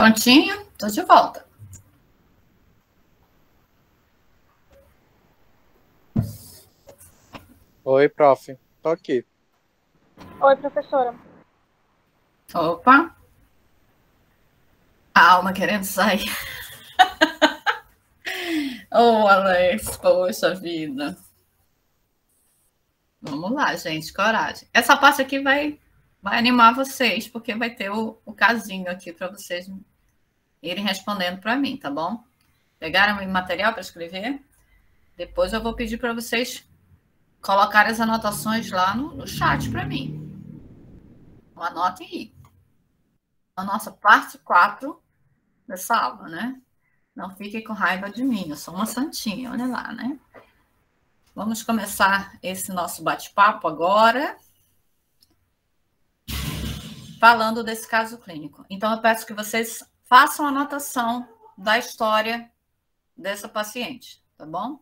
Prontinho? Tô de volta. Oi, prof. Tô aqui. Oi, professora. Opa. A alma querendo sair. Oh, Alex, poxa vida. Vamos lá, gente, coragem. Essa parte aqui vai animar vocês, porque vai ter o casinho aqui para vocês irem respondendo para mim, tá bom? Pegaram o material para escrever? Depois eu vou pedir para vocês colocarem as anotações lá no chat para mim. Então, anotem aí. A nossa parte 4 dessa aula, né? Não fiquem com raiva de mim, eu sou uma santinha, olha lá, né? Vamos começar esse nosso bate-papo agora, falando desse caso clínico. Então, eu peço que vocês façam a anotação da história dessa paciente, tá bom?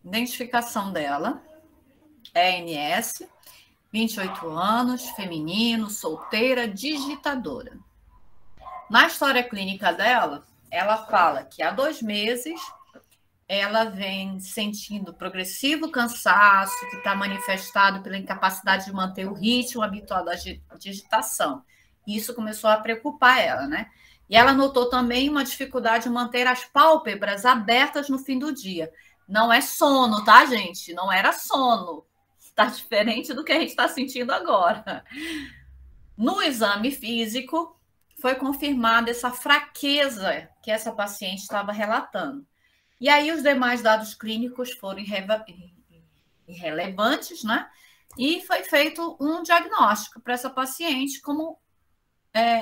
Identificação dela, ENS, 28 anos, feminino, solteira, digitadora. Na história clínica dela, ela fala que há 2 meses ela vem sentindo progressivo cansaço, que está manifestado pela incapacidade de manter o ritmo habitual da digitação. Isso começou a preocupar ela, né? E ela notou também uma dificuldade de manter as pálpebras abertas no fim do dia. Não é sono, tá, gente? Não era sono. Está diferente do que a gente está sentindo agora. No exame físico, foi confirmada essa fraqueza que essa paciente estava relatando. E aí os demais dados clínicos foram irrelevantes, né? E foi feito um diagnóstico para essa paciente como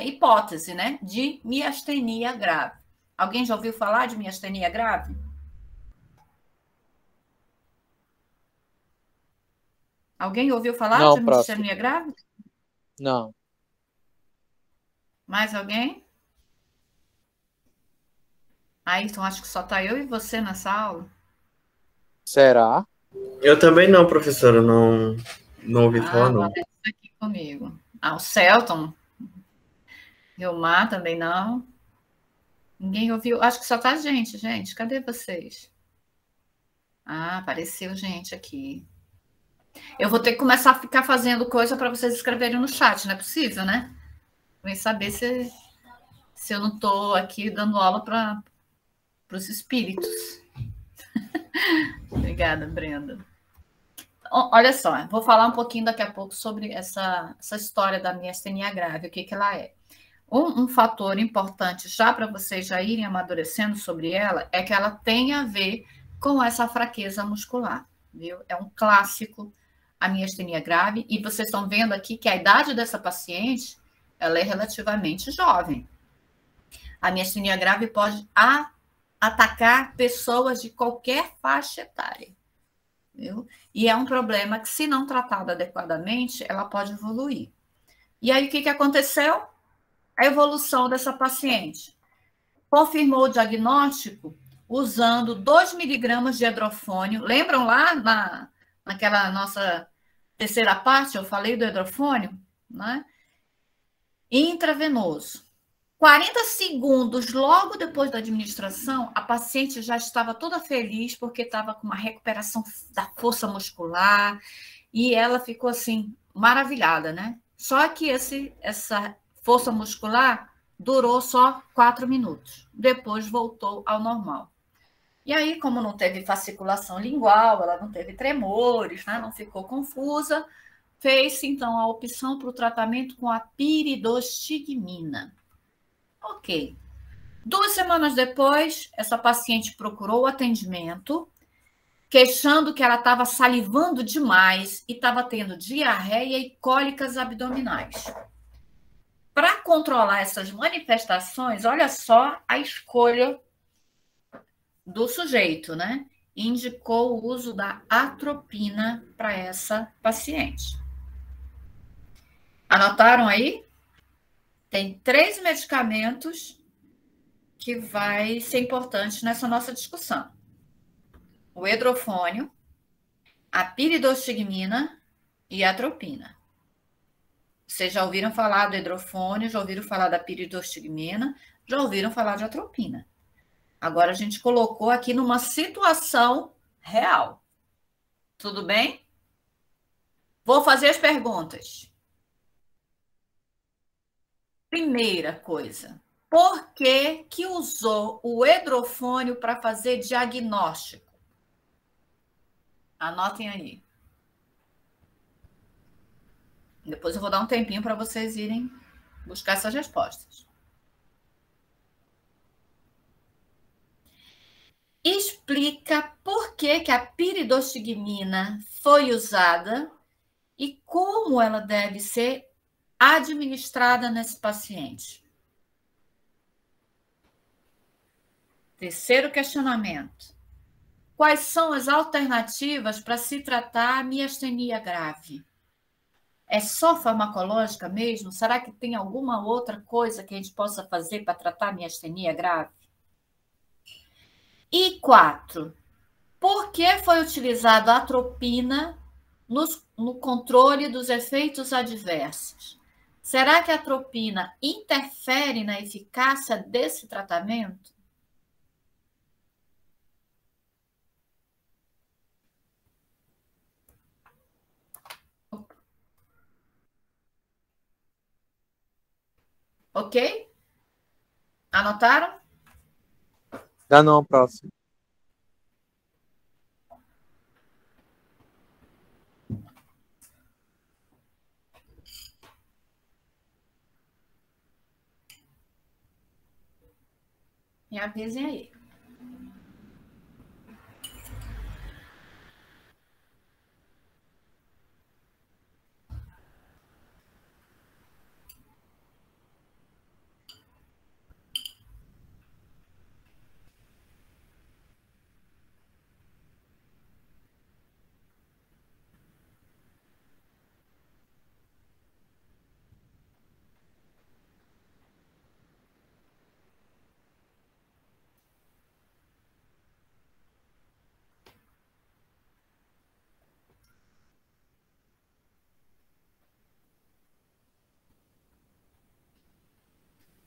hipótese, né? De miastenia grave. Alguém já ouviu falar de miastenia grave? Alguém ouviu falar Não, de prof. miastenia grave? Não. Mais alguém? Então acho que só está eu e você nessa aula. Será? Eu também não, professora. Não ouvi falar, não. Vanessa aqui comigo. O Celton. Vilmar também não. Ninguém ouviu. Acho que só tá gente. Cadê vocês? Apareceu gente aqui. Eu vou ter que começar a ficar fazendo coisa para vocês escreverem no chat, não é possível, né? Vem saber se eu não estou aqui dando aula para os espíritos. Obrigada, Brenda. Olha só, vou falar um pouquinho daqui a pouco sobre essa história da miastenia grave, o que ela é. Um fator importante já para vocês já irem amadurecendo sobre ela é que ela tem a ver com essa fraqueza muscular, viu? É um clássico a miastenia grave, e vocês estão vendo aqui que a idade dessa paciente, ela é relativamente jovem. A miastenia grave pode atacar pessoas de qualquer faixa etária, viu? E é um problema que, se não tratado adequadamente, ela pode evoluir. E aí, o que aconteceu? A evolução dessa paciente confirmou o diagnóstico usando 2 miligramas de hidrofônio. Lembram lá naquela nossa terceira parte, eu falei do hidrofônio, né? Intravenoso. 40 segundos logo depois da administração, a paciente já estava toda feliz porque estava com uma recuperação da força muscular e ela ficou assim maravilhada, né? Só que essa força muscular durou só 4 minutos. Depois voltou ao normal. E aí, como não teve fasciculação lingual, ela não teve tremores, né? Não ficou confusa, fez-se então a opção para o tratamento com a piridostigmina. Ok. 2 semanas depois, essa paciente procurou o atendimento, queixando que ela estava salivando demais e estava tendo diarreia e cólicas abdominais. Para controlar essas manifestações, olha só a escolha do sujeito, né? Indicou o uso da atropina para essa paciente. Anotaram aí? Tem 3 medicamentos que vai ser importante nessa nossa discussão. O hidrofônio, a piridostigmina e a atropina. Vocês já ouviram falar do hidrofônio, já ouviram falar da piridostigmina, já ouviram falar de atropina. Agora a gente colocou aqui numa situação real. Tudo bem? Vou fazer as perguntas. Primeira coisa, por que que usou o hidrofônio para fazer diagnóstico? Anotem aí. Depois eu vou dar um tempinho para vocês irem buscar essas respostas. Explica por que que a piridostigmina foi usada e como ela deve ser administrada nesse paciente. Terceiro questionamento. Quais são as alternativas para se tratar a miastenia grave? É só farmacológica mesmo? Será que tem alguma outra coisa que a gente possa fazer para tratar a miastenia grave? E 4. Por que foi utilizado a atropina no controle dos efeitos adversos? Será que a atropina interfere na eficácia desse tratamento? Ok? Anotaram? Dá não, prof. Me avisem aí.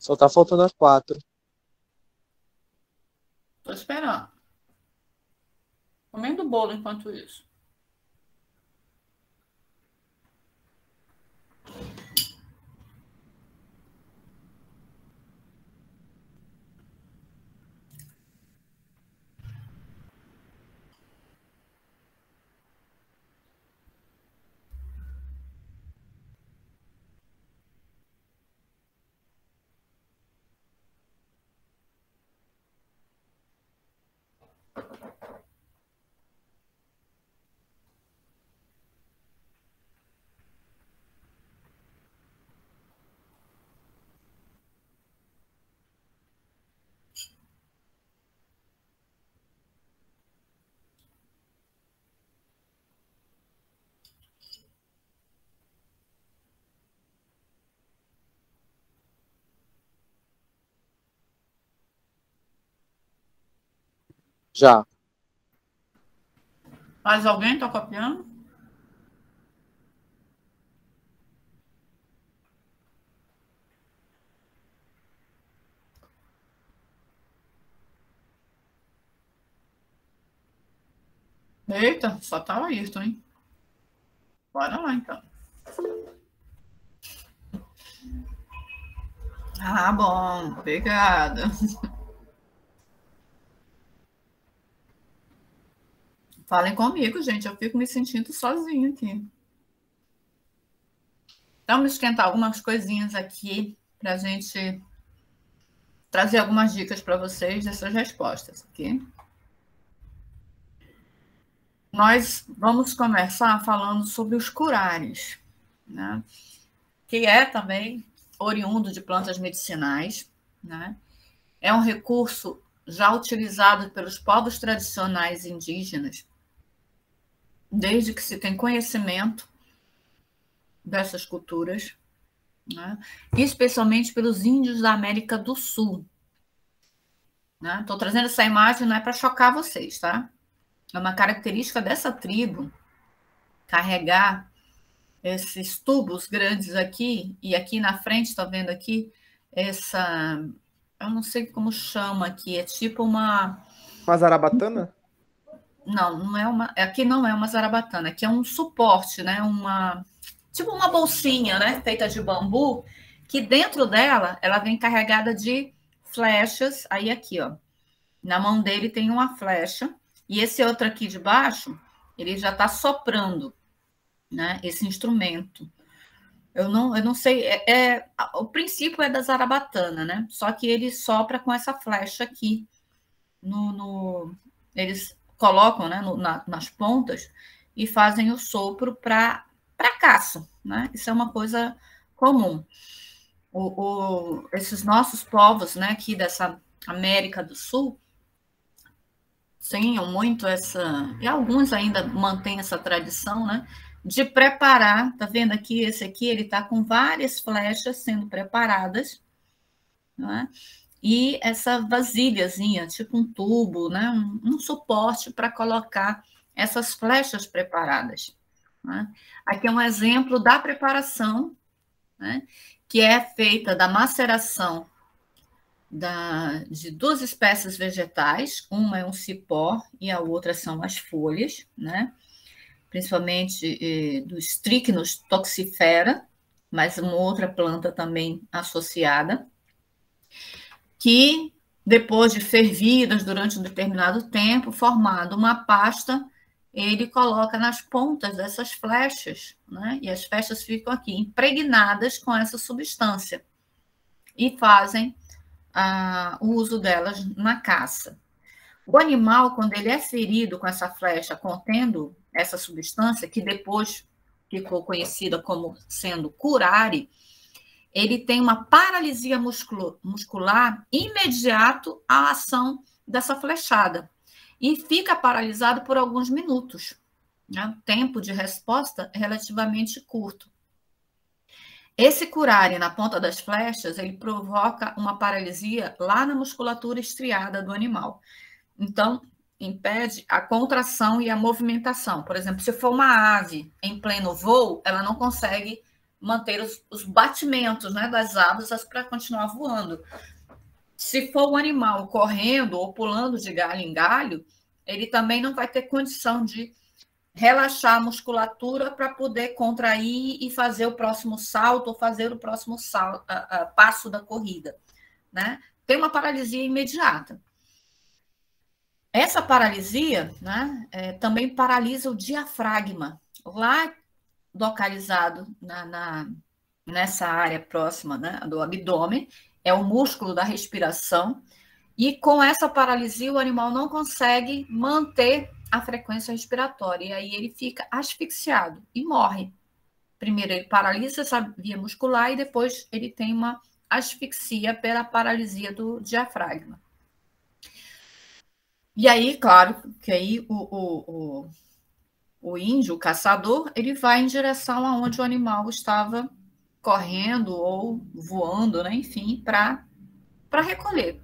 Só tá faltando a 4. Estou esperando. Comendo bolo enquanto isso. Já. Mais alguém está copiando? Eita, só tá o Ayrton, hein? Bora lá, então. Ah, bom. Obrigada. Falem comigo, gente. Eu fico me sentindo sozinha aqui. Então, vamos esquentar algumas coisinhas aqui para a gente trazer algumas dicas para vocês dessas respostas, ok? Nós vamos começar falando sobre os curares, né? Que é também oriundo de plantas medicinais, né? É um recurso já utilizado pelos povos tradicionais indígenas, desde que se tem conhecimento dessas culturas, né? Especialmente pelos índios da América do Sul. Estou trazendo essa imagem não é para chocar vocês, tá? É uma característica dessa tribo carregar esses tubos grandes aqui, e aqui na frente, está vendo aqui, essa, eu não sei como chama aqui, é tipo uma... Uma zarabatana? Não, não é uma, aqui não é uma zarabatana, aqui é um suporte, né? Tipo uma bolsinha, né? Feita de bambu, que dentro dela, ela vem carregada de flechas, aí aqui, ó, na mão dele tem uma flecha, e esse outro aqui de baixo, ele já está soprando, né? Esse instrumento. Eu não sei, o princípio é da zarabatana, né? Só que ele sopra com essa flecha aqui. Eles colocam, né, nas pontas e fazem o sopro para caça, né? Isso é uma coisa comum. Esses nossos povos, né, aqui dessa América do Sul, tinham muito essa, e alguns ainda mantêm essa tradição, né, de preparar, tá vendo aqui, esse aqui, ele tá com várias flechas sendo preparadas, né, e essa vasilhazinha, tipo um tubo, né, um suporte para colocar essas flechas preparadas, né. Aqui é um exemplo da preparação, né, que é feita da maceração de duas espécies vegetais, uma é um cipó e a outra são as folhas, né? Principalmente do Strychnus toxifera, mas uma outra planta também associada, que depois de fervidas durante um determinado tempo, formando uma pasta, ele coloca nas pontas dessas flechas, né? E as flechas ficam aqui impregnadas com essa substância e fazem o uso delas na caça. O animal, quando ele é ferido com essa flecha contendo essa substância, que depois ficou conhecida como sendo curare, ele tem uma paralisia muscular imediato à ação dessa flechada e fica paralisado por alguns minutos, né? O tempo de resposta é relativamente curto. Esse curare na ponta das flechas, ele provoca uma paralisia lá na musculatura estriada do animal. Então, impede a contração e a movimentação. Por exemplo, se for uma ave em pleno voo, ela não consegue manter os batimentos, né, das asas para continuar voando. Se for um animal correndo ou pulando de galho em galho, ele também não vai ter condição de relaxar a musculatura para poder contrair e fazer o próximo salto ou fazer o próximo passo da corrida, né? Tem uma paralisia imediata. Essa paralisia, né, também paralisa o diafragma, lá localizado nessa área próxima, né, do abdômen, é o músculo da respiração, e com essa paralisia o animal não consegue manter a frequência respiratória, e aí ele fica asfixiado e morre. Primeiro ele paralisa essa via muscular e depois ele tem uma asfixia pela paralisia do diafragma. E aí, claro, que aí o índio, o caçador, ele vai em direção aonde o animal estava correndo ou voando, né? Enfim, para recolher.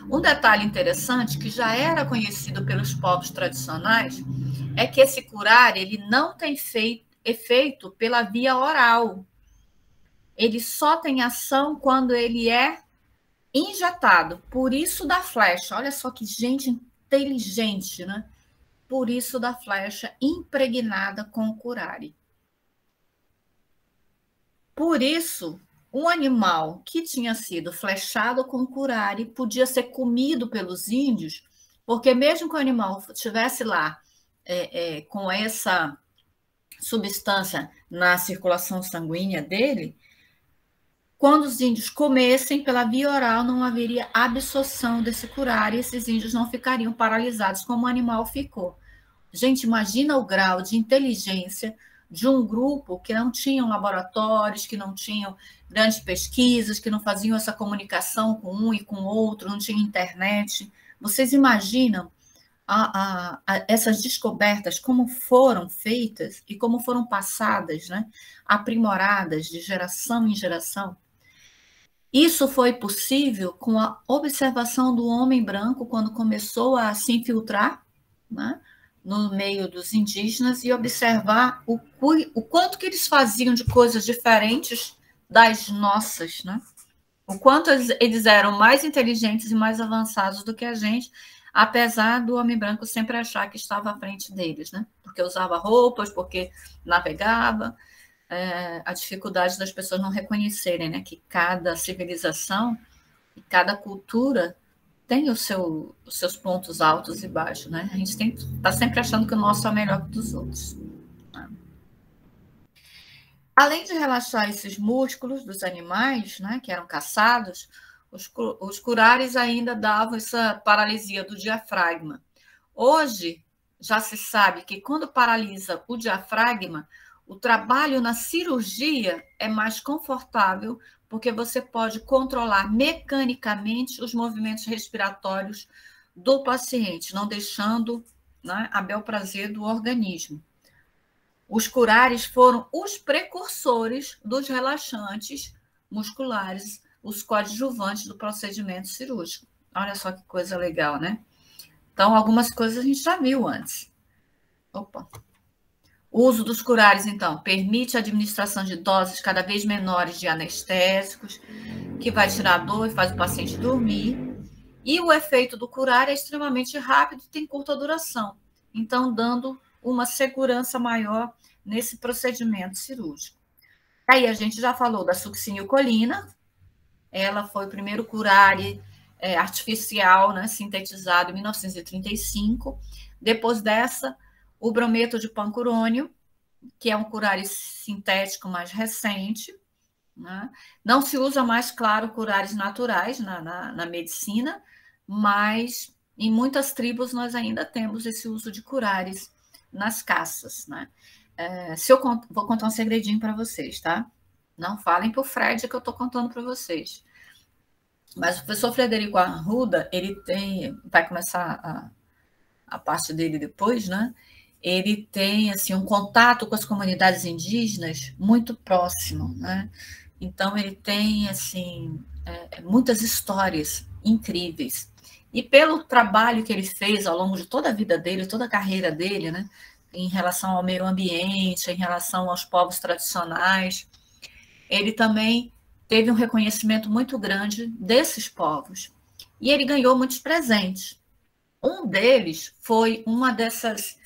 Um detalhe interessante que já era conhecido pelos povos tradicionais é que esse curare ele não tem efeito pela via oral. Ele só tem ação quando ele é injetado. Por isso da flecha. Olha só que gente inteligente, né? Por isso da flecha impregnada com curare. Por isso, um animal que tinha sido flechado com curare podia ser comido pelos índios, porque mesmo que o animal estivesse lá com essa substância na circulação sanguínea dele, quando os índios comessem pela via oral, não haveria absorção desse curare e esses índios não ficariam paralisados como o animal ficou. Gente, imagina o grau de inteligência de um grupo que não tinham laboratórios, que não tinham grandes pesquisas, que não faziam essa comunicação com um e com o outro, não tinha internet. Vocês imaginam essas descobertas, como foram feitas e como foram passadas, né? Aprimoradas de geração em geração? Isso foi possível com a observação do homem branco quando começou a se infiltrar, né? no meio dos indígenas e observar o quanto que eles faziam de coisas diferentes das nossas, né? O quanto eles eram mais inteligentes e mais avançados do que a gente, apesar do homem branco sempre achar que estava à frente deles, né? Porque usava roupas, porque navegava, a dificuldade das pessoas não reconhecerem, né? Que cada civilização e cada cultura tem os seus pontos altos e baixos, né? A gente está sempre achando que o nosso é melhor que o dos outros. Né? Além de relaxar esses músculos dos animais, né, que eram caçados, os curares ainda davam essa paralisia do diafragma. Hoje, já se sabe que quando paralisa o diafragma, o trabalho na cirurgia é mais confortável, porque você pode controlar mecanicamente os movimentos respiratórios do paciente, não deixando, né, a bel prazer do organismo. Os curares foram os precursores dos relaxantes musculares, os coadjuvantes do procedimento cirúrgico. Olha só que coisa legal, né? Então, algumas coisas a gente já viu antes. Opa! O uso dos curares, então, permite a administração de doses cada vez menores de anestésicos, que vai tirar a dor e faz o paciente dormir. E o efeito do curar é extremamente rápido e tem curta duração, então dando uma segurança maior nesse procedimento cirúrgico. Aí a gente já falou da succinilcolina, ela foi o primeiro curare artificial, né, sintetizado em 1935. Depois dessa, o brometo de pancurônio, que é um curare sintético mais recente. Né? Não se usa mais, claro, curares naturais na medicina, mas em muitas tribos nós ainda temos esse uso de curares nas caças. Né? Vou contar um segredinho para vocês, tá? Não falem para o Fred que eu estou contando para vocês. Mas o professor Frederico Arruda, ele vai começar a parte dele depois, né? Ele tem assim, um contato com as comunidades indígenas muito próximo, né? Então, ele tem assim, muitas histórias incríveis. E pelo trabalho que ele fez ao longo de toda a vida dele, toda a carreira dele, né? Em relação ao meio ambiente, em relação aos povos tradicionais, ele também teve um reconhecimento muito grande desses povos. E ele ganhou muitos presentes. Um deles foi uma dessas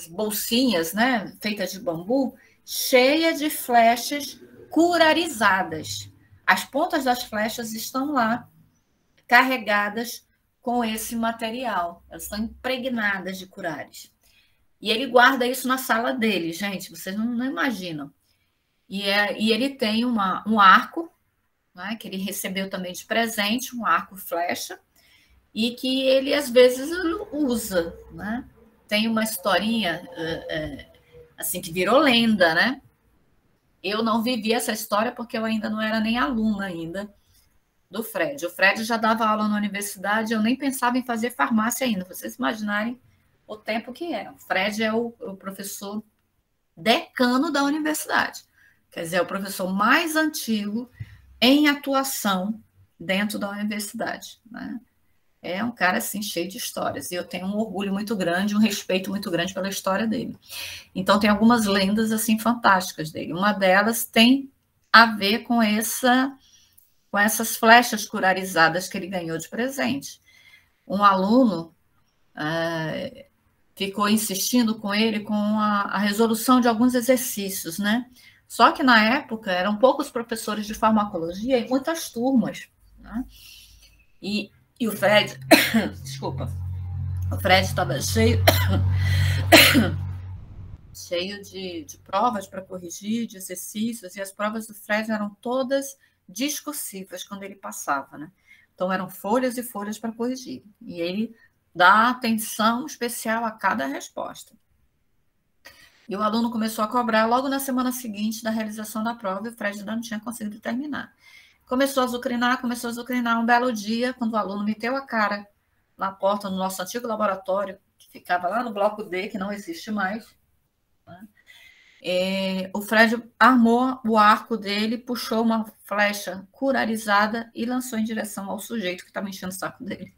bolsinhas, né, feitas de bambu, cheia de flechas curarizadas. As pontas das flechas estão lá, carregadas com esse material. Elas estão impregnadas de curares. E ele guarda isso na sala dele, gente, vocês não imaginam. E ele tem um arco, né, que ele recebeu também de presente, um arco flecha, e que ele, às vezes, usa. Né? Tem uma historinha assim, que virou lenda, né? Eu não vivi essa história porque eu ainda não era nem aluna ainda do Fred. O Fred já dava aula na universidade, eu nem pensava em fazer farmácia ainda, para vocês imaginarem o tempo que é. O Fred é o professor decano da universidade. Quer dizer, é o professor mais antigo em atuação dentro da universidade. Né? É um cara assim, cheio de histórias. E eu tenho um orgulho muito grande, um respeito muito grande pela história dele. Então, tem algumas lendas assim fantásticas dele. Uma delas tem a ver com essas flechas curarizadas que ele ganhou de presente. Um aluno ficou insistindo com ele com a resolução de alguns exercícios, né? Só que, na época, eram poucos professores de farmacologia e muitas turmas. Né? E o Fred... Desculpa. O Fred estava cheio de provas para corrigir, de exercícios, e as provas do Fred eram todas discursivas quando ele passava. Né? Então, eram folhas e folhas para corrigir. E ele dá atenção especial a cada resposta. E o aluno começou a cobrar logo na semana seguinte da realização da prova, e o Fred ainda não tinha conseguido terminar. Começou a azucrinar. Um belo dia, quando o aluno meteu a cara na porta do nosso antigo laboratório, que ficava lá no bloco D, que não existe mais, né? O Fred armou o arco dele, puxou uma flecha curarizada e lançou em direção ao sujeito que estava enchendo o saco dele.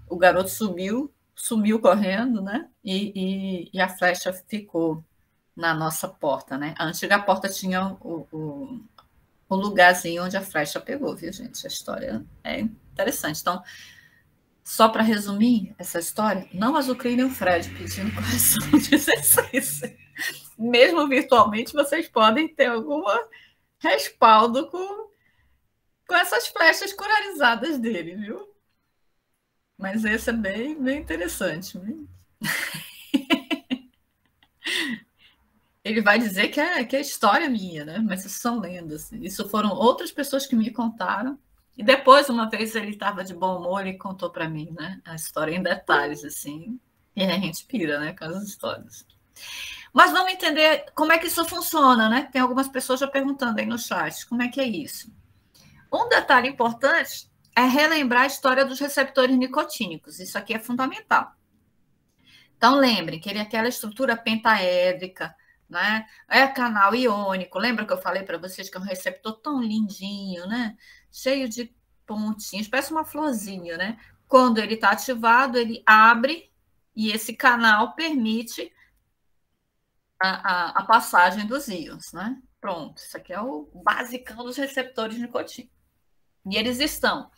O garoto sumiu correndo, né? e a flecha ficou na nossa porta, né? A antiga porta tinha o lugarzinho onde a flecha pegou, viu, gente? A história é interessante. Então, só para resumir essa história, não azucrinem o Fred pedindo correção de exercício. Mesmo virtualmente, vocês podem ter algum respaldo com essas flechas curarizadas dele, viu? Mas esse é bem interessante. Ele vai dizer que é história minha, né? Mas isso são lendas. Isso foram outras pessoas que me contaram. E depois, uma vez, ele estava de bom humor e contou para mim, né? A história em detalhes, assim. E a gente pira, né? Com as histórias. Mas vamos entender como é que isso funciona, né? Tem algumas pessoas já perguntando aí no chat. Como é que é isso? Um detalhe importante é relembrar a história dos receptores nicotínicos. Isso aqui é fundamental. Então, lembrem que ele é aquela estrutura pentaédrica, né? É canal iônico. Lembra que eu falei para vocês que é um receptor tão lindinho, né? Cheio de pontinhos, parece uma florzinha, né? Quando ele está ativado, ele abre e esse canal permite a passagem dos íons, né? Pronto, isso aqui é o basicão dos receptores nicotínicos. E eles estão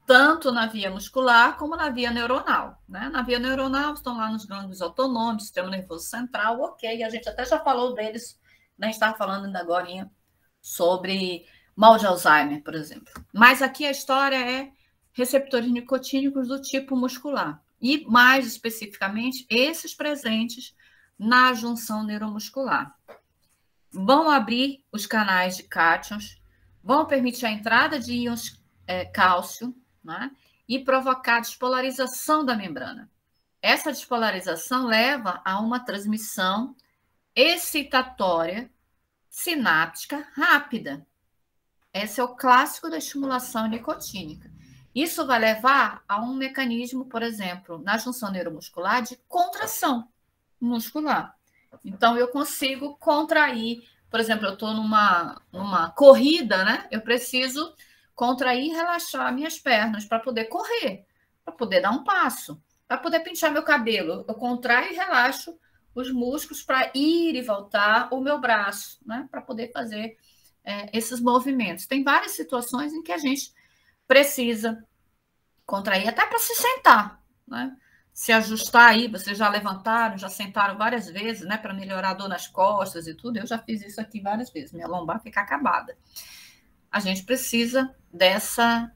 tanto na via muscular como na via neuronal, né? Na via neuronal estão lá nos gânglios autonômicos, sistema nervoso central, ok, a gente até já falou deles, né? A gente estava falando ainda agora sobre mal de Alzheimer, por exemplo. Mas aqui a história é receptores nicotínicos do tipo muscular, e mais especificamente, esses presentes na junção neuromuscular. Vão abrir os canais de cátions, vão permitir a entrada de íons cálcio, né? E provocar a despolarização da membrana. Essa despolarização leva a uma transmissão excitatória sináptica rápida. Esse é o clássico da estimulação nicotínica. Isso vai levar a um mecanismo, por exemplo, na junção neuromuscular de contração muscular. Então, eu consigo contrair, por exemplo, eu estou numa corrida, né? Eu preciso contrair e relaxar minhas pernas para poder correr, para poder dar um passo, para poder pentear meu cabelo. Eu contraio e relaxo os músculos para ir e voltar o meu braço, né? Para poder fazer esses movimentos. Tem várias situações em que a gente precisa contrair, até para se sentar, né? Se ajustar aí, vocês já levantaram, já sentaram várias vezes, né? Para melhorar a dor nas costas e tudo. Eu já fiz isso aqui várias vezes, minha lombar fica acabada. A gente precisa dessa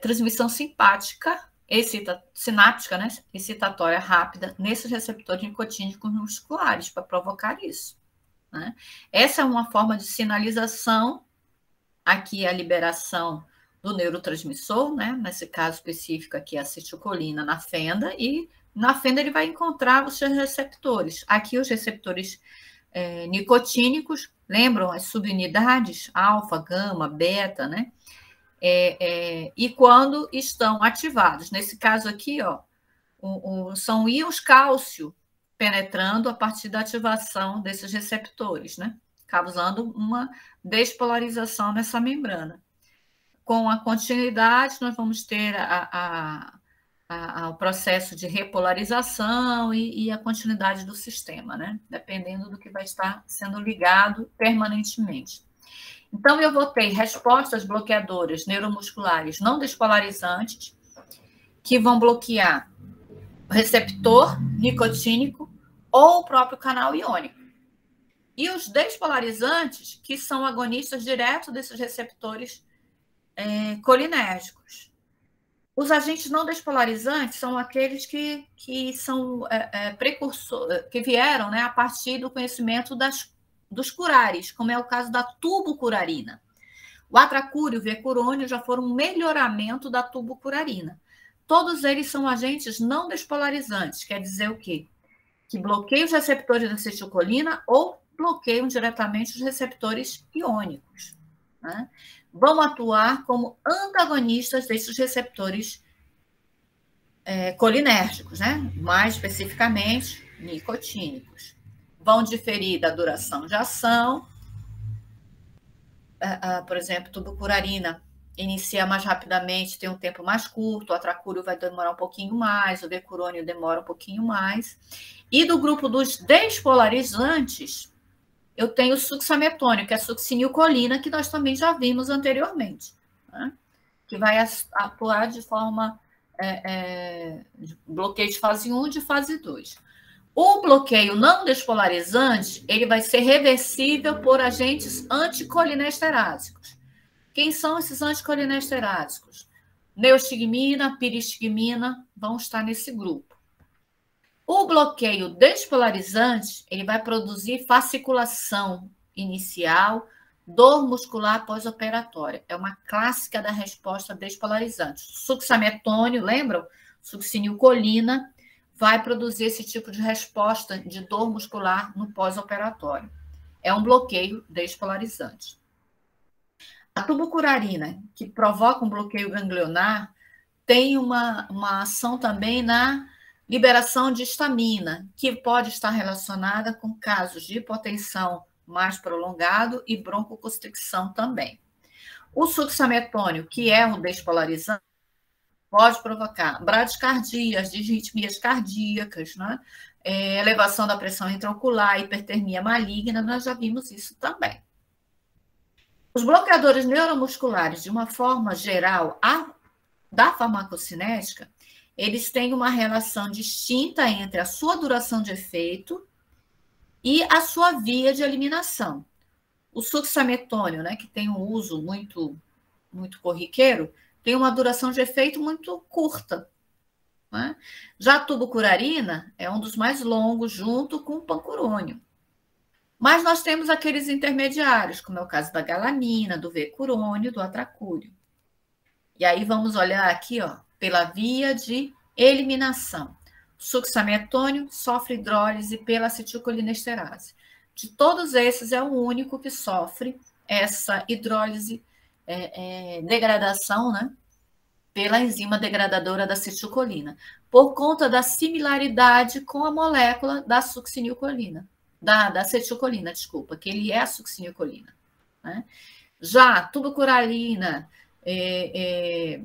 transmissão simpática, sináptica, né? Excitatória rápida, nesses receptores nicotínicos musculares, para provocar isso, né? Essa é uma forma de sinalização. Aqui a liberação do neurotransmissor, né? Nesse caso específico aqui, a acetilcolina na fenda, e na fenda ele vai encontrar os seus receptores. Aqui os receptores nicotínicos, lembram as subunidades, alfa, gama, beta, né? E quando estão ativados, nesse caso aqui, ó, são íons cálcio penetrando a partir da ativação desses receptores, né? Causando uma despolarização nessa membrana. Com a continuidade, nós vamos ter o processo de repolarização e a continuidade do sistema, né? Dependendo do que vai estar sendo ligado permanentemente. Então, eu vou ter respostas bloqueadoras neuromusculares não despolarizantes, que vão bloquear o receptor nicotínico ou o próprio canal iônico. E os despolarizantes, que são agonistas diretos desses receptores colinérgicos. Os agentes não despolarizantes são aqueles que são precursores, que vieram, né, a partir do conhecimento dos curares, como é o caso da tubocurarina. O atracúrio e o vecurônio já foram um melhoramento da tubocurarina. Todos eles são agentes não despolarizantes, quer dizer o quê? Que bloqueiam os receptores da acetilcolina ou bloqueiam diretamente os receptores iônicos, né? Vão atuar como antagonistas desses receptores colinérgicos, né? Mais especificamente, nicotínicos. Vão diferir da duração de ação. Por exemplo, tubocurarina, inicia mais rapidamente, tem um tempo mais curto, o atracúrio vai demorar um pouquinho mais, o vecurônio demora um pouquinho mais. E do grupo dos despolarizantes, eu tenho o succinilcolina, que é a succinilcolina, que nós também já vimos anteriormente, né? Que vai atuar de forma de bloqueio de fase 1 e de fase 2. O bloqueio não despolarizante, ele vai ser reversível por agentes anticolinesterásicos. Quem são esses anticolinesterásicos? Neostigmina, piristigmina vão estar nesse grupo. O bloqueio despolarizante, ele vai produzir fasciculação inicial, dor muscular pós-operatória. É uma clássica da resposta despolarizante. Succinilcolina, lembram? Succinilcolina vai produzir esse tipo de resposta de dor muscular no pós-operatório. É um bloqueio despolarizante. A tubucurarina, que provoca um bloqueio ganglionar, tem uma ação também na liberação de histamina, que pode estar relacionada com casos de hipotensão mais prolongado e broncoconstricção também. O succinilcolina, que é um despolarizante, pode provocar bradicardias, disritmias cardíacas, né? Elevação da pressão intraocular, hipertermia maligna, nós já vimos isso também. Os bloqueadores neuromusculares, de uma forma geral, da farmacocinética, eles têm uma relação distinta entre a sua duração de efeito e a sua via de eliminação. O succinilcolina, né, que tem um uso muito corriqueiro, tem uma duração de efeito muito curta, né? Já a tubucurarina é um dos mais longos, junto com o pancurônio. Mas nós temos aqueles intermediários, como é o caso da galamina, do vecurônio, do atracúrio. E aí vamos olhar aqui, ó, pela via de eliminação. O succinilcolina sofre hidrólise pela acetilcolinesterase. De todos esses, é o único que sofre essa hidrólise, degradação, né, pela enzima degradadora da acetilcolina, por conta da similaridade com a molécula da succinilcolina, da acetilcolina, desculpa, que ele é a succinilcolina, né? Já a tubucurarina e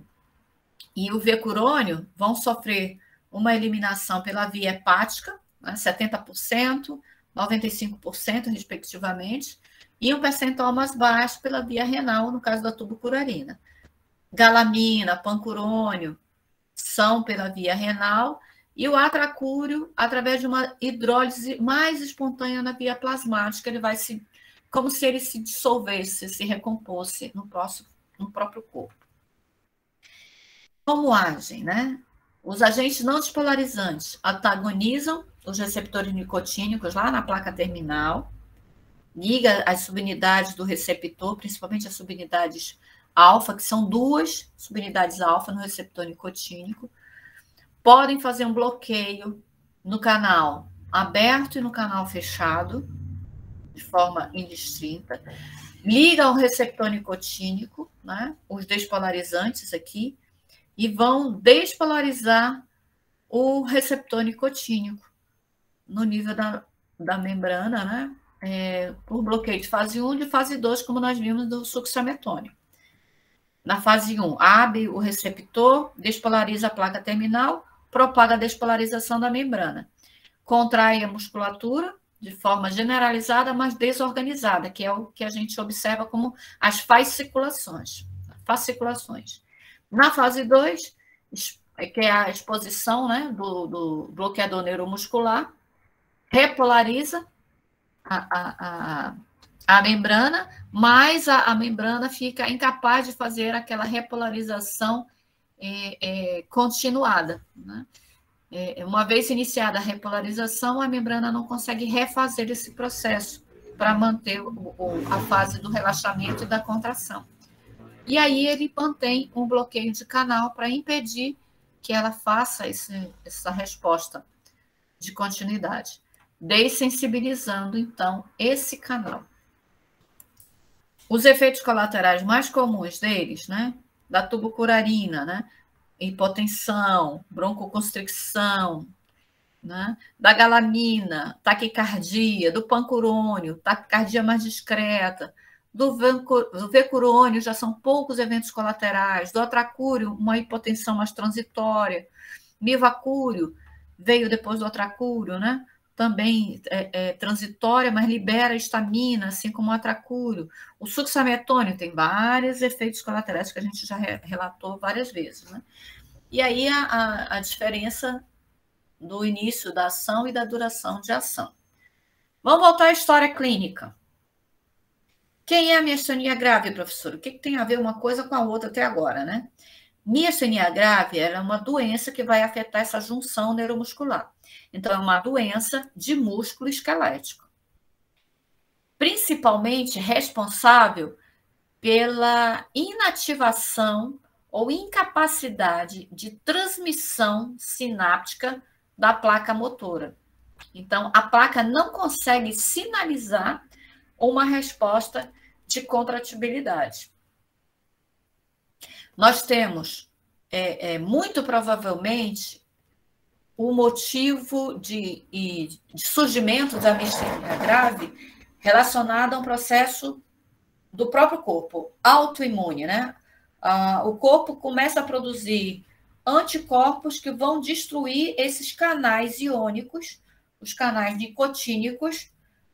o vecurônio vão sofrer uma eliminação pela via hepática, né, 70%, 95%, respectivamente, e um percentual mais baixo pela via renal, no caso da tubucurarina. Galamina, pancurônio são pela via renal, e o atracúrio, através de uma hidrólise mais espontânea na via plasmática, ele vai como se ele se dissolvesse, se recomposse no próprio corpo. Como agem, né? Os agentes não despolarizantes antagonizam os receptores nicotínicos lá na placa terminal, liga as subunidades do receptor, principalmente as subunidades alfa, que são 2 subunidades alfa no receptor nicotínico, podem fazer um bloqueio no canal aberto e no canal fechado, de forma indistinta, liga ao receptor nicotínico, né, os despolarizantes aqui, e vão despolarizar o receptor nicotínico no nível da membrana, né, por bloqueio de fase 1 e de fase 2, como nós vimos do succinilcolina. Na fase 1, abre o receptor, despolariza a placa terminal, propaga a despolarização da membrana. Contrai a musculatura de forma generalizada, mas desorganizada, que é o que a gente observa como as fasciculações. Na fase 2, que é a exposição, né, do bloqueador neuromuscular, repolariza a membrana, mas a membrana fica incapaz de fazer aquela repolarização continuada, né? Uma vez iniciada a repolarização, a membrana não consegue refazer esse processo para manter a fase do relaxamento e da contração. E aí ele mantém um bloqueio de canal para impedir que ela faça essa resposta de continuidade, dessensibilizando, então, esse canal. Os efeitos colaterais mais comuns deles, né, da tubucurarina, né, hipotensão, broncoconstricção, né, da galamina, taquicardia, do pancurônio, taquicardia mais discreta, Do vecurônio já são poucos eventos colaterais. Do atracúrio, uma hipotensão mais transitória. Mivacúrio veio depois do atracúrio, né? Também transitória, mas libera histamina, assim como o atracúrio. O succinilmetônio tem vários efeitos colaterais que a gente já relatou várias vezes, né? E aí a diferença do início da ação e da duração de ação. Vamos voltar à história clínica. Quem é a miastenia grave, professor? O que tem a ver uma coisa com a outra até agora, né? Miastenia grave é uma doença que vai afetar essa junção neuromuscular. Então, é uma doença de músculo esquelético. Principalmente responsável pela inativação ou incapacidade de transmissão sináptica da placa motora. Então, a placa não consegue sinalizar uma resposta de contratibilidade. Nós temos, muito provavelmente, o motivo de surgimento da miastenia grave relacionado a um processo do próprio corpo, autoimune, né? O corpo começa a produzir anticorpos que vão destruir esses canais iônicos, os canais nicotínicos,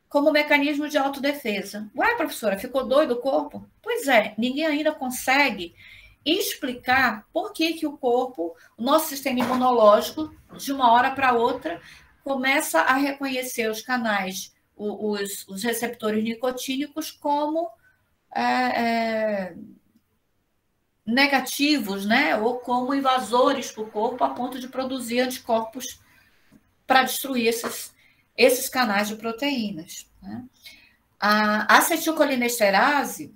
como mecanismo de autodefesa. Ué, professora, ficou doido o corpo? Pois é, ninguém ainda consegue explicar por que o corpo, o nosso sistema imunológico, de uma hora para outra, começa a reconhecer os canais, os receptores nicotínicos como negativos, né? Ou como invasores para o corpo, a ponto de produzir anticorpos para destruir esses canais de proteínas, né? A acetilcolinesterase,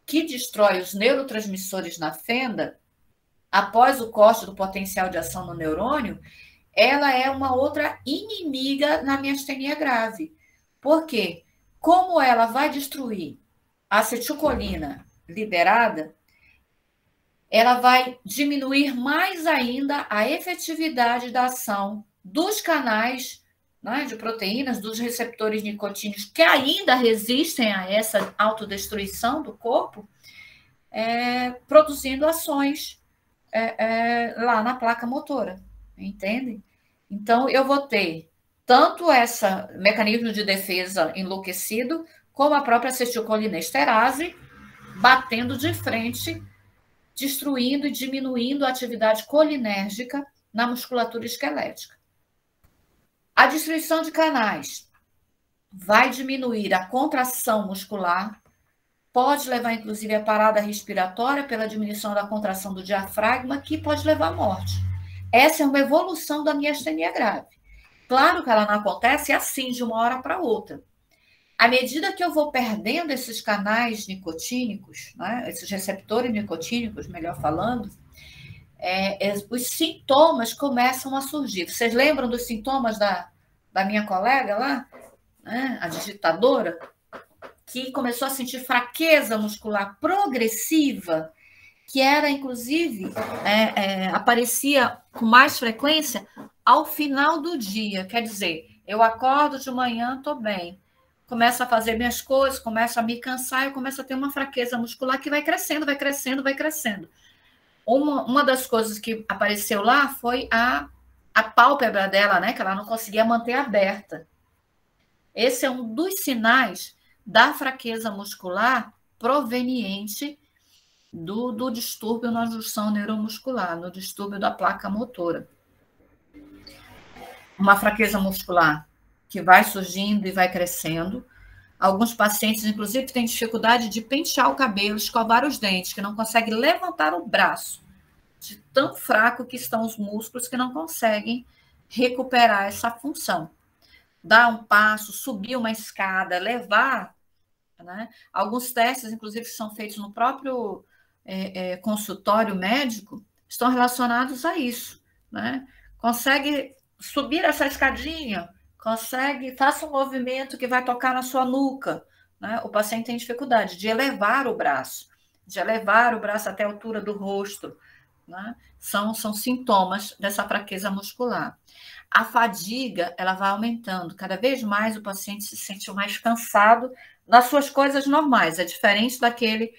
que destrói os neurotransmissores na fenda, após o corte do potencial de ação no neurônio, ela é uma outra inimiga na miastenia grave. Por quê? Como ela vai destruir a acetilcolina liberada, ela vai diminuir mais ainda a efetividade da ação dos canais, né, de proteínas, dos receptores nicotínicos que ainda resistem a essa autodestruição do corpo, produzindo ações lá na placa motora, entende? Então, eu vou ter tanto esse mecanismo de defesa enlouquecido, como a própria acetilcolinesterase batendo de frente, destruindo e diminuindo a atividade colinérgica na musculatura esquelética. A destruição de canais vai diminuir a contração muscular, pode levar, inclusive, a parada respiratória pela diminuição da contração do diafragma, que pode levar à morte. Essa é uma evolução da miastenia grave. Claro que ela não acontece assim, de uma hora para outra. À medida que eu vou perdendo esses canais nicotínicos, né, esses receptores nicotínicos, melhor falando, os sintomas começam a surgir. Vocês lembram dos sintomas da minha colega lá, né, a digitadora, que começou a sentir fraqueza muscular progressiva, que era, inclusive, aparecia com mais frequência ao final do dia. Quer dizer, eu acordo de manhã, estou bem, começo a fazer minhas coisas, começo a me cansar, eu começo a ter uma fraqueza muscular que vai crescendo, vai crescendo, vai crescendo. Uma das coisas que apareceu lá foi a pálpebra dela, né, que ela não conseguia manter aberta. Esse é um dos sinais da fraqueza muscular proveniente do distúrbio na junção neuromuscular, no distúrbio da placa motora. Uma fraqueza muscular que vai surgindo e vai crescendo. Alguns pacientes, inclusive, têm dificuldade de pentear o cabelo, escovar os dentes, que não conseguem levantar o braço, de tão fraco que estão os músculos que não conseguem recuperar essa função. Dar um passo, subir uma escada, levar, né? Alguns testes, inclusive, que são feitos no próprio consultório médico, estão relacionados a isso, né? Consegue subir essa escadinha, faça um movimento que vai tocar na sua nuca, né? O paciente tem dificuldade de elevar o braço até a altura do rosto, né? São sintomas dessa fraqueza muscular. A fadiga, ela vai aumentando. Cada vez mais o paciente se sente mais cansado nas suas coisas normais. É diferente daquele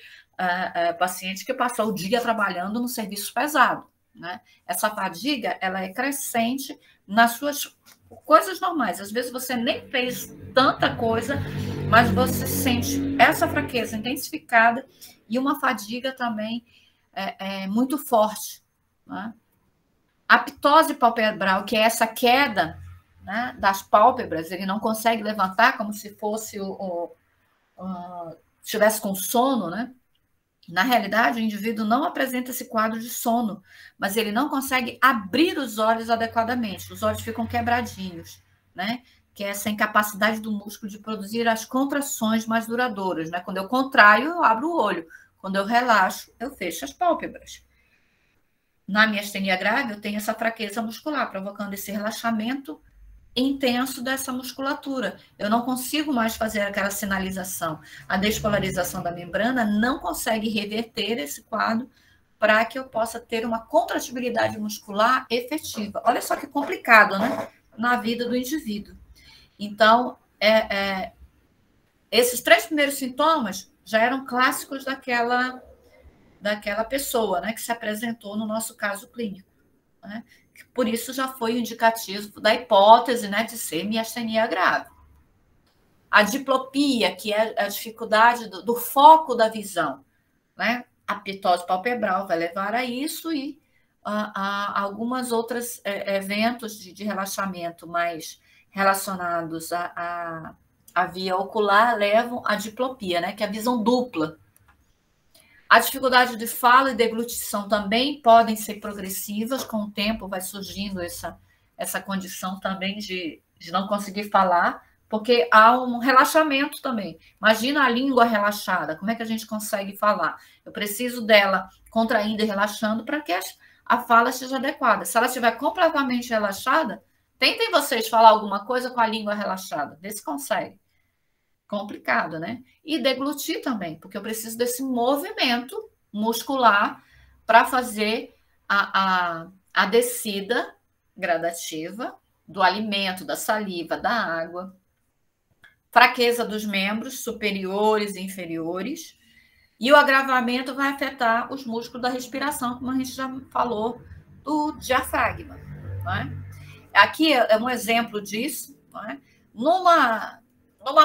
paciente que passou o dia trabalhando no serviço pesado, né? Essa fadiga, ela é crescente nas suas coisas normais. Às vezes você nem fez tanta coisa, mas você sente essa fraqueza intensificada e uma fadiga também muito forte, né? A ptose palpebral, que é essa queda, né, das pálpebras, ele não consegue levantar como se fosse estivesse com sono, né? Na realidade, o indivíduo não apresenta esse quadro de sono, mas ele não consegue abrir os olhos adequadamente. Os olhos ficam quebradinhos, né? Que é essa incapacidade do músculo de produzir as contrações mais duradouras, né? Quando eu contraio, eu abro o olho. Quando eu relaxo, eu fecho as pálpebras. Na miastenia grave, eu tenho essa fraqueza muscular, provocando esse relaxamento intenso dessa musculatura. Eu não consigo mais fazer aquela sinalização. A despolarização da membrana não consegue reverter esse quadro para que eu possa ter uma contratibilidade muscular efetiva. Olha só que complicado, né? Na vida do indivíduo. Então, esses 3 primeiros sintomas já eram clássicos daquela pessoa, né, que se apresentou no nosso caso clínico, né? Por isso já foi o indicativo da hipótese, né, de ser miastenia grave. A diplopia, que é a dificuldade do foco da visão, né? A ptose palpebral vai levar a isso e a algumas outros eventos de relaxamento mais relacionados à via ocular levam à diplopia, né, que é a visão dupla. A dificuldade de fala e deglutição também podem ser progressivas, com o tempo vai surgindo essa condição também de não conseguir falar, porque há um relaxamento também. Imagina a língua relaxada, como é que a gente consegue falar? Eu preciso dela contraindo e relaxando para que a fala seja adequada. Se ela estiver completamente relaxada, tentem vocês falar alguma coisa com a língua relaxada, vê se consegue. Complicado, né? E deglutir também, porque eu preciso desse movimento muscular para fazer a descida gradativa do alimento, da saliva, da água. Fraqueza dos membros superiores e inferiores. E o agravamento vai afetar os músculos da respiração, como a gente já falou, do diafragma. Não é? Aqui é um exemplo disso. Não é? Numa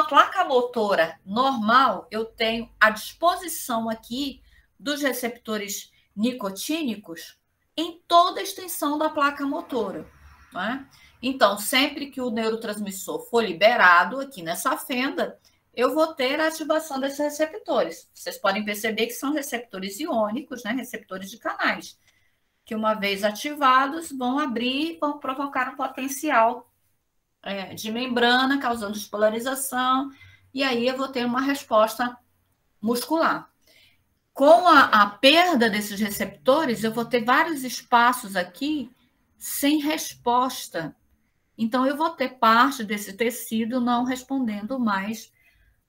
placa motora normal, eu tenho a disposição aqui dos receptores nicotínicos em toda a extensão da placa motora. Não é? Então, sempre que o neurotransmissor for liberado aqui nessa fenda, eu vou ter a ativação desses receptores. Vocês podem perceber que são receptores iônicos, né? Receptores de canais, que uma vez ativados vão abrir, vão provocar um potencial de membrana, causando despolarização, e aí eu vou ter uma resposta muscular. Com a perda desses receptores, eu vou ter vários espaços aqui sem resposta. Então, eu vou ter parte desse tecido não respondendo mais